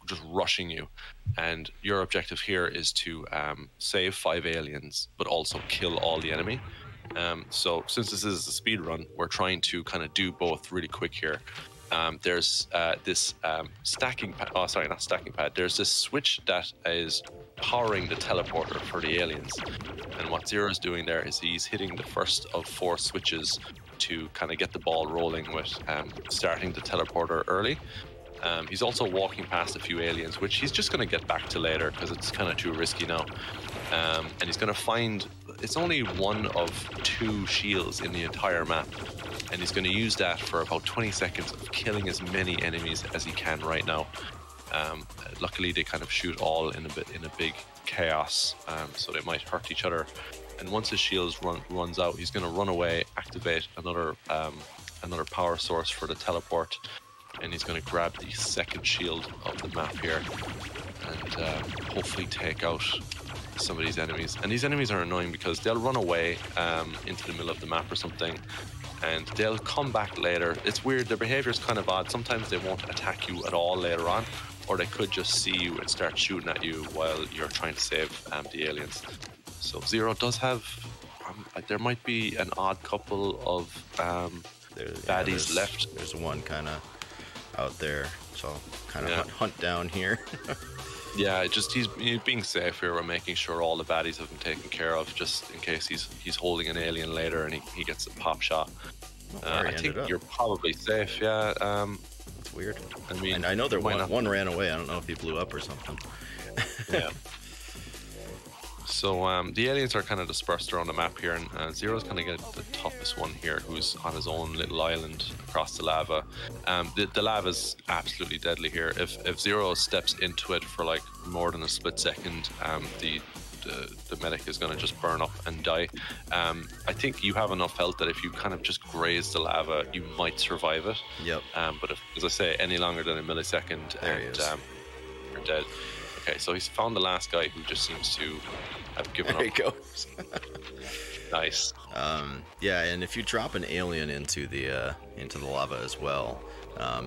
just rushing you. And your objective here is to save 5 aliens, but also kill all the enemy. So since this is a speed run, we're trying to kind of do both really quick here. There's this stacking pad. Oh, sorry, not stacking pad. There's this switch that is powering the teleporter for the aliens. And what Zero's doing there is he's hitting the first of 4 switches to kind of get the ball rolling with starting the teleporter early. He's also walking past a few aliens, which he's just going to get back to later because it's kind of too risky now. And he's going to find, it's only one of 2 shields in the entire map. And he's going to use that for about 20 seconds of killing as many enemies as he can right now. Luckily, they kind of shoot all in a big chaos, so they might hurt each other. And once his shields runs out, he's going to run away, activate another power source for the teleport, and he's going to grab the second shield of the map here and hopefully take out some of these enemies. And these enemies are annoying because they'll run away into the middle of the map or something, and they'll come back later. It's weird. Their behavior is kind of odd. Sometimes they won't attack you at all later on, or they could just see you and start shooting at you while you're trying to save the aliens. So Zero does have, there might be an odd couple of baddies left. There's one kind of out there, so kind of hunt down here. Yeah, just he's being safe here. We're making sure all the baddies have been taken care of, just in case he's holding an alien later and he gets a pop shot. I think you're probably safe. Yeah. It's weird. I mean, I know one ran away. I don't know if he blew up or something. Yeah. So the aliens are kind of dispersed around the map here, and Zero's kind of get the toughest one here, who's on his own little island across the lava. The lava's absolutely deadly here. If Zero steps into it for like more than a split second, the medic is going to just burn up and die. I think you have enough health that if you kind of just graze the lava, you might survive it. Yep. But if, as I say, any longer than a millisecond, you're dead. Okay, so he's found the last guy who just seems to have given up. There he goes. Nice. Yeah, and if you drop an alien into the lava as well,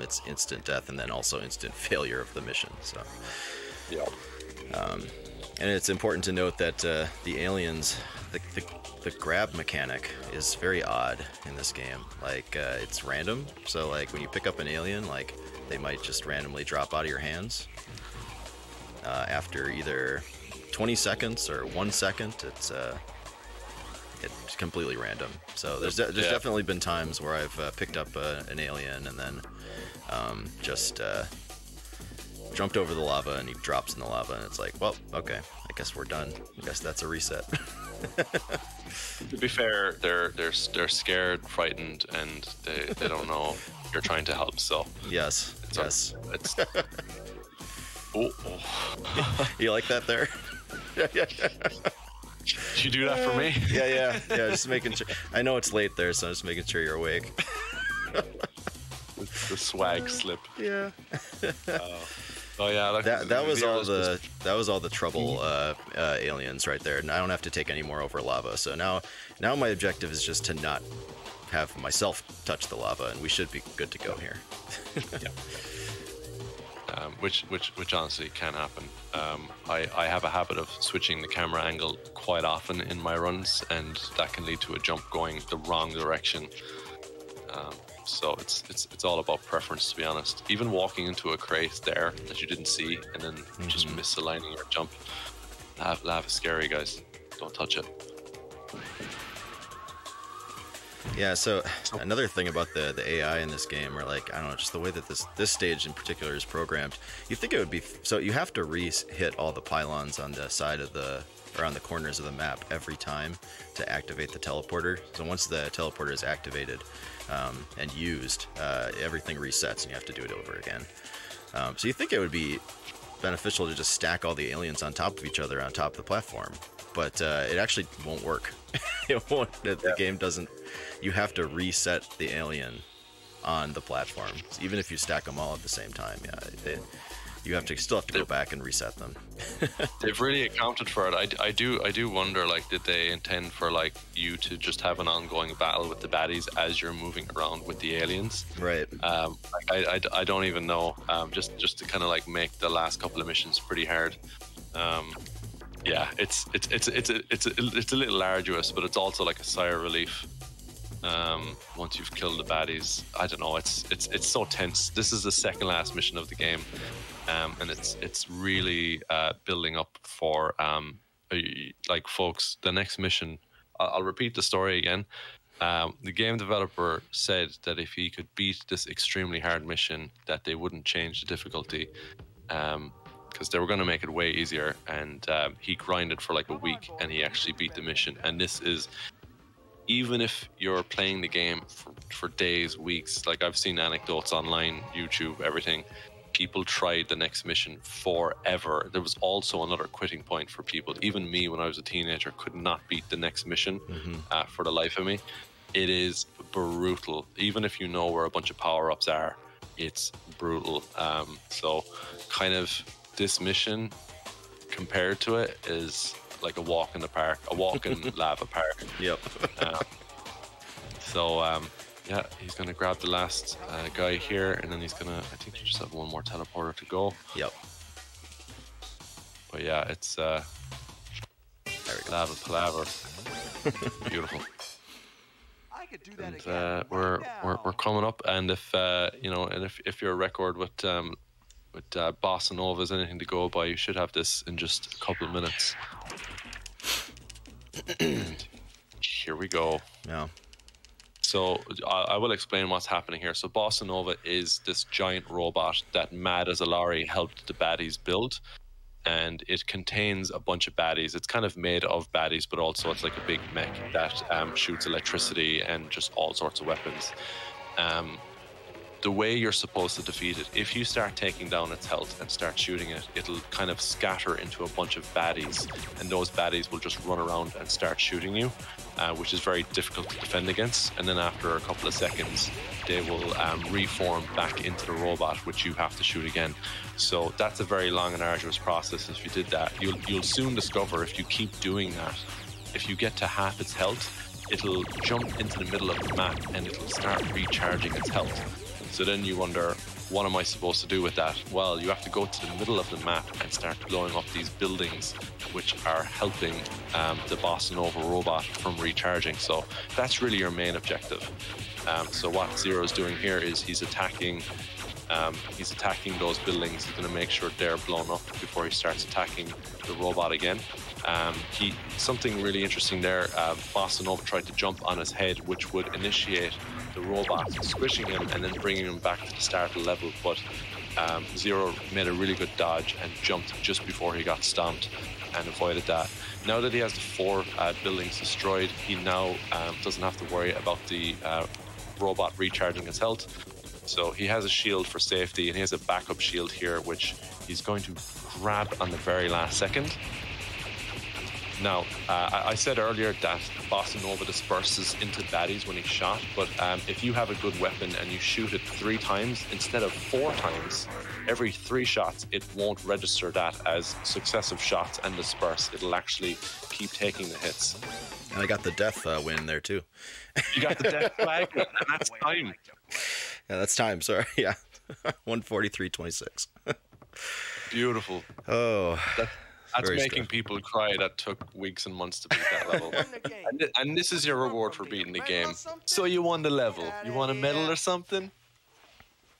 it's instant death and then also instant failure of the mission. So. Yeah. And it's important to note that the aliens, the grab mechanic is very odd in this game. Like it's random, so like when you pick up an alien, like they might just randomly drop out of your hands after either 20 seconds or 1 second. It's completely random. So there's definitely been times where I've picked up an alien and then just jumped over the lava and he drops in the lava and it's like, well, okay, I guess we're done. I guess that's a reset. To be fair, they're scared, frightened, and they don't know you're trying to help. So yes. It's oh. You like that there? Did you do that for me? Yeah. Just making sure. I know it's late there, so I'm just making sure you're awake. The swag slip. Yeah. Oh yeah. That was all the trouble aliens right there, and I don't have to take any more over lava. So now my objective is just to not have myself touch the lava, and we should be good to go here. Yeah. Which honestly can happen. I have a habit of switching the camera angle quite often in my runs, and that can lead to a jump going the wrong direction. So it's all about preference, to be honest. Even walking into a crate there that you didn't see and then just misaligning your jump, lava is scary, guys. Don't touch it. Yeah, so another thing about the AI in this game, or like, I don't know, just the way that this stage in particular is programmed, you think it would be, so you have to hit all the pylons on the side of around the corners of the map every time to activate the teleporter. So once the teleporter is activated and used, everything resets and you have to do it over again. So you think it would be beneficial to just stack all the aliens on top of each other on top of the platform, but it actually won't work. It won't. The game doesn't. You have to reset the alien on the platform, even if you stack them all at the same time. Yeah, you still have to go back and reset them. They've really accounted for it. I do wonder, like, did they intend for like you to just have an ongoing battle with the baddies as you're moving around with the aliens? Right. I don't even know. Just to kind of like make the last couple of missions pretty hard. Yeah, it's a little arduous, but it's also like a sigh of relief. Once you've killed the baddies, I don't know. It's so tense. This is the second last mission of the game, and it's really building up for like, folks. The next mission, I'll repeat the story again. The game developer said that if he could beat this extremely hard mission, that they wouldn't change the difficulty. Because they were going to make it way easier, and he grinded for like a week and he actually beat the mission. And this is, even if you're playing the game for days, weeks, like I've seen anecdotes online, YouTube, everything, people tried the next mission forever. There was also another quitting point for people. Even me, when I was a teenager, could not beat the next mission for the life of me. It is brutal. Even if you know where a bunch of power-ups are, it's brutal. So kind of, this mission compared to it is like a walk in the park, a walk in lava park. Yep. Yeah, he's gonna grab the last guy here, and then he's gonna, I think you just have one more teleporter to go. Yep. But yeah, it's there we go. lava palaver. Beautiful. And we're coming up, and if if your record with Bossa Nova is anything to go by, you should have this in just a couple of minutes. Here we go. Yeah. So I will explain what's happening here. So Bossa Nova is this giant robot that Mad as a Lorry helped the baddies build, and it contains a bunch of baddies. It's kind of made of baddies, but also it's like a big mech that shoots electricity and just all sorts of weapons. The way you're supposed to defeat it, if you start taking down its health and start shooting it, it'll kind of scatter into a bunch of baddies, and those baddies will just run around and start shooting you, which is very difficult to defend against. And then after a couple of seconds, they will reform back into the robot, which you have to shoot again. So that's a very long and arduous process. If you did that, you'll soon discover, if you keep doing that, if you get to half its health, it'll jump into the middle of the map and it'll start recharging its health. So then you wonder, what am I supposed to do with that? Well, you have to go to the middle of the map and start blowing up these buildings, which are helping the Bossa Nova robot from recharging. So that's really your main objective. So what Zero's doing here is he's attacking those buildings. He's going to make sure they're blown up before he starts attacking the robot again. Something really interesting there, Bossa Nova tried to jump on his head, which would initiate the robot squishing him and then bringing him back to the start of the level, but Zero made a really good dodge and jumped just before he got stomped and avoided that. Now that he has the 4 buildings destroyed, he now doesn't have to worry about the robot recharging his health. So he has a shield for safety, and he has a backup shield here, which he's going to grab on the very last second. Now, I said earlier that Bossa Nova disperses into baddies when he's shot, but if you have a good weapon and you shoot it 3 times instead of 4 times, every 3 shots, it won't register that as successive shots and disperse. It'll actually keep taking the hits. And I got the death win there too. You got the death flag, and that's time. Yeah, that's time. Sorry. Yeah, 143.26. Beautiful. Oh, that's making people cry. That took weeks and months to beat that level. And this is your reward for beating the game. So you won the level. You want a medal or something?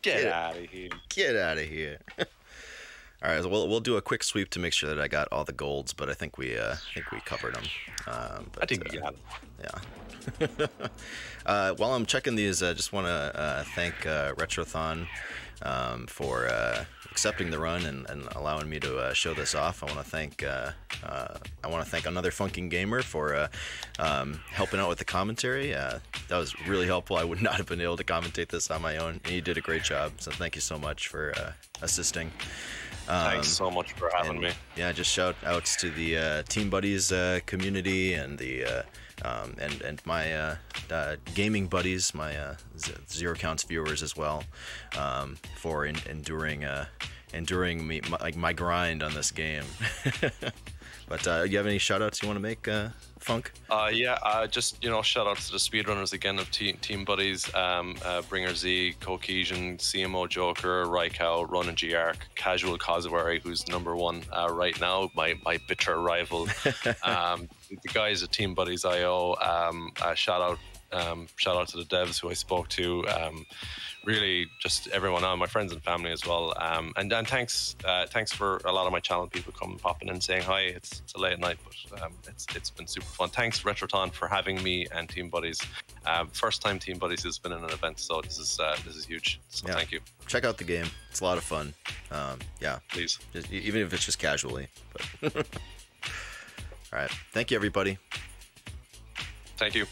Get out of here. Get out of here. All right, so we'll do a quick sweep to make sure that I got all the golds, but I think we covered them. I think we got them. Yeah. While I'm checking these, I just want to thank Retrothon for accepting the run and allowing me to show this off. I want to thank another Funking Gamer for helping out with the commentary. That was really helpful. I would not have been able to commentate this on my own, and you did a great job. So thank you so much for assisting. Thanks so much for having me. Yeah, just shout outs to the Team Buddies community and the and my gaming buddies, my ZeroCounts viewers as well, for enduring me my grind on this game. But you have any shout outs you want to make, Funk? Just shout outs to the speedrunners again of Team Buddies, Bringer Z, Cohesion, CMO Joker, Raikau, Ronan G Arc, Casual Causewary, who's #1 right now, my bitter rival. The guys at Team Buddies IO, shout out to the devs who I spoke to. Really, just everyone on, my friends and family as well. And thanks for a lot of my channel people popping in saying hi. It's a late night, but it's been super fun. Thanks Retrothon for having me and Team Buddies. First time Team Buddies has been in an event, so this is huge. So yeah. Thank you. Check out the game. It's a lot of fun. Yeah, please. Even if it's just casually. But all right. Thank you, everybody. Thank you.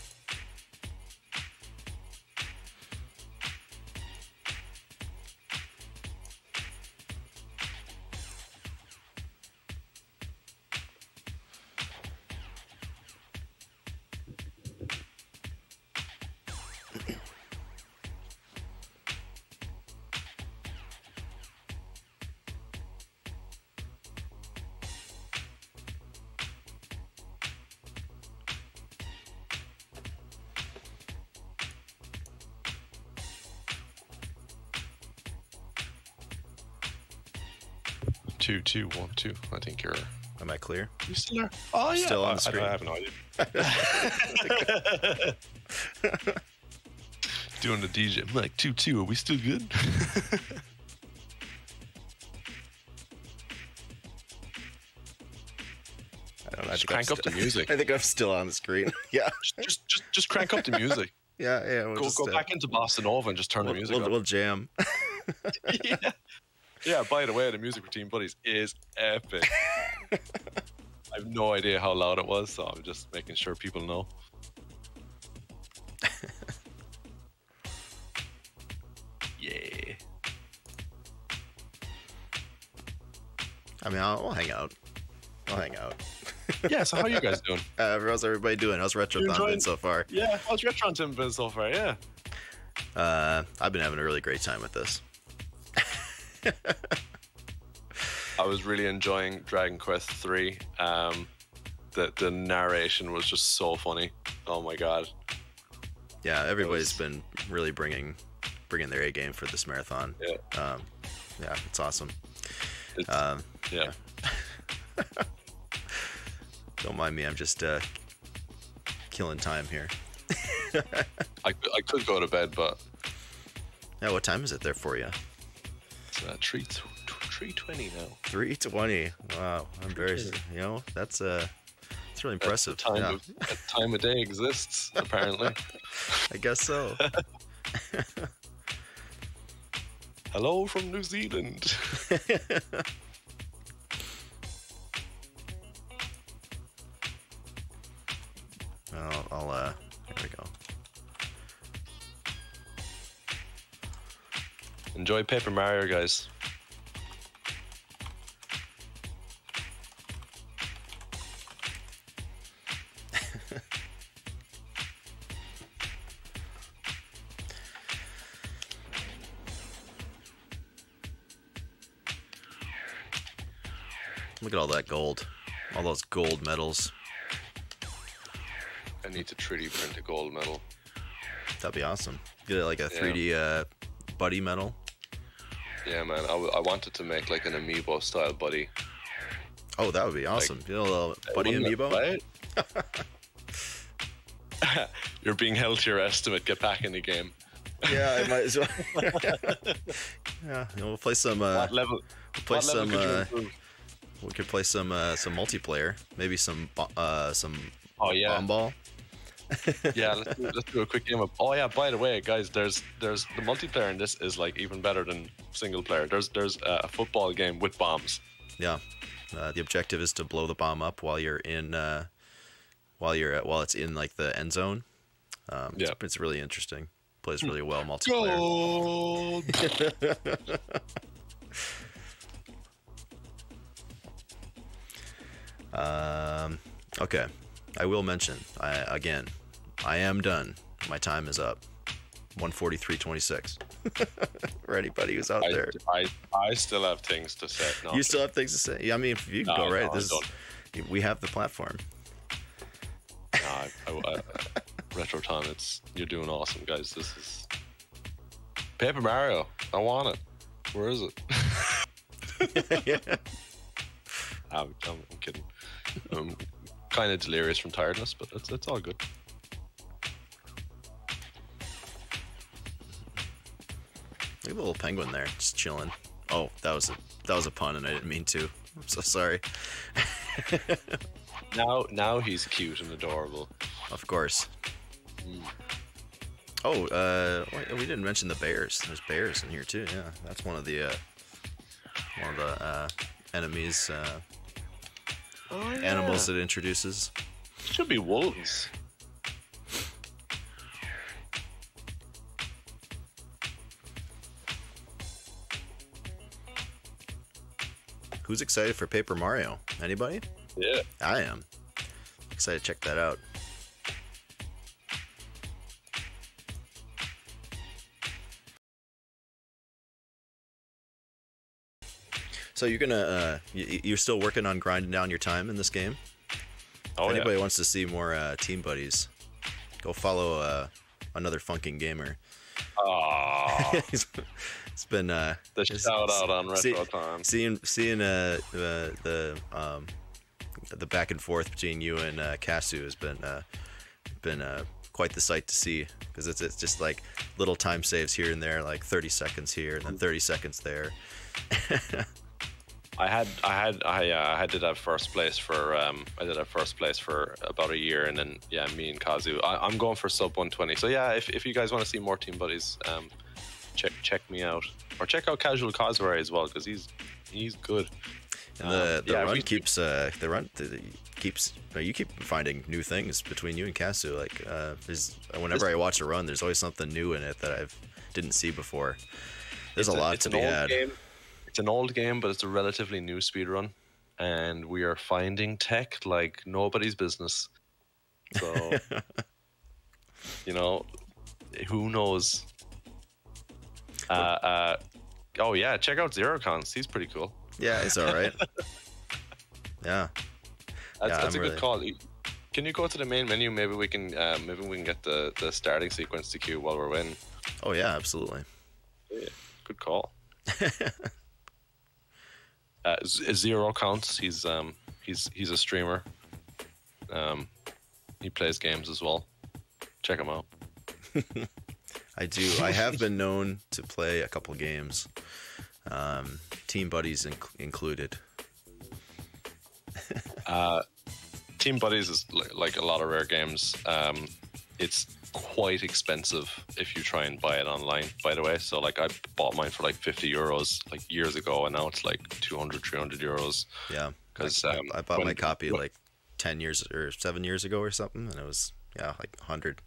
Two, 1, 2. I think you're. Am I clear? You still there? Oh yeah. Still on the screen. I have no idea. Doing the DJ. I'm like 2-2. Are we still good? I don't know. Just crank up the music. I think I'm still on the screen. Yeah. Just crank up the music. Yeah. We'll go back into Bossa Nova and just turn the music up. We'll jam. Yeah. Yeah, by the way, the music for Team Buddies is epic. I have no idea how loud it was, so I'm just making sure people know. Yeah. I mean, I'll hang out. Yeah, so how are you guys doing? How's everybody doing? How's Retrothon been so far? Yeah, how's Retrothon been so far? Yeah. I've been having a really great time with this. I was really enjoying Dragon Quest 3. The narration was just so funny. Oh my god. Yeah, everybody's been really bringing bringing their A game for this marathon. Yeah. Yeah, it's awesome. Yeah. Don't mind me. I'm just killing time here. I could go to bed, but Yeah, what time is it there for you? it's 3:20 now. 3:20. Wow, I'm very. You know, that's really impressive. That time of day exists apparently. I guess so. Hello from New Zealand. I'll there we go. Enjoy Paper Mario, guys. Look at all that gold. All those gold medals. I need to 3D print a gold medal. That'd be awesome. Get like a 3D buddy medal. Yeah, man. I wanted to make like an amiibo style buddy. Oh, that would be awesome. You know, a little buddy amiibo. Right? You're being held to your estimate. Get back in the game. Yeah, I might as well. Yeah, you know, we'll play some. What level? We'll play what level some. could you improve? We could play some multiplayer. Maybe some Oh yeah. bomb ball. Yeah, let's do a quick game of. Oh yeah, by the way, guys, there's the multiplayer in this is like even better than single player. There's a football game with bombs. Yeah, the objective is to blow the bomb up while you're in while it's in like the end zone. Yeah, it's really interesting. Plays really well multiplayer. Gold. Okay, I will mention. I am done. My time is up. 1:43:26. For anybody who's out there. I still have things to say. No, You still have things to say. Yeah, I mean, if you can go right. No, We have the platform. Retrothon, you're doing awesome, guys. This is Paper Mario. I want it. Where is it? Yeah. I'm kidding. I'm kind of delirious from tiredness, but it's all good. Look at the little penguin there, just chilling. Oh, that was a pun, and I didn't mean to. I'm so sorry. Now he's cute and adorable. Of course. Oh, we didn't mention the bears. There's bears in here too. Yeah, that's one of the enemies, animals it introduces. Should be wolves. Who's excited for Paper Mario? Anybody? Yeah. I am. Excited to check that out. So you're gonna you're still working on grinding down your time in this game? Oh, if anybody wants to see more team buddies, go follow another funking gamer. Oh, It's been the shout out on Retrothon. Seeing the back and forth between you and Kasu has been quite the sight to see, because it's just like little time saves here and there, like 30 seconds here and then 30 seconds there. I did have first place for about a year, and then me and Kazu. I'm going for sub 120. So yeah, if you guys want to see more team buddies, check me out, or check out Casual Cosway as well, because he's good. And the run keeps you keep finding new things between you and Kasu. Like whenever I watch a run, there's always something new in it that I didn't see before. There's a lot to be had. It's an old game, but it's a relatively new speedrun, and we are finding tech like nobody's business. So, who knows? Oh yeah, check out ZeroCounts. He's pretty cool. Yeah, it's all right. Yeah, that's a good call. Can you go to the main menu? Maybe we can get the starting sequence to queue while we're in. Oh yeah, absolutely. Good call. ZeroCounts. He's a streamer. He plays games as well. Check him out. I do. I have been known to play a couple games, Team Buddies included. Team Buddies is like a lot of rare games. It's quite expensive if you try and buy it online, by the way. So like I bought mine for like 50 euros like years ago, and now it's like 200, 300 euros. Yeah, because I bought my copy like 10 years or 7 years ago or something, and it was like $100.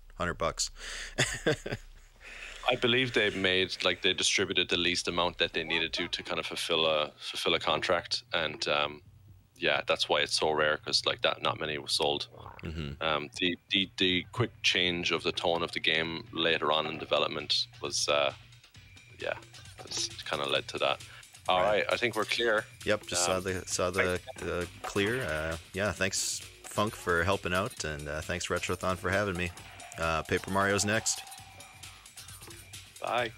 I believe they distributed the least amount that they needed to kind of fulfill a contract, and that's why it's so rare, because like that not many were sold. Mm-hmm. The quick change of the tone of the game later on in development was it's kind of led to that. All right, I think we're clear. Yep, just saw the clear. Thanks Funk for helping out, and thanks Retrothon for having me. Paper Mario's next. Bye.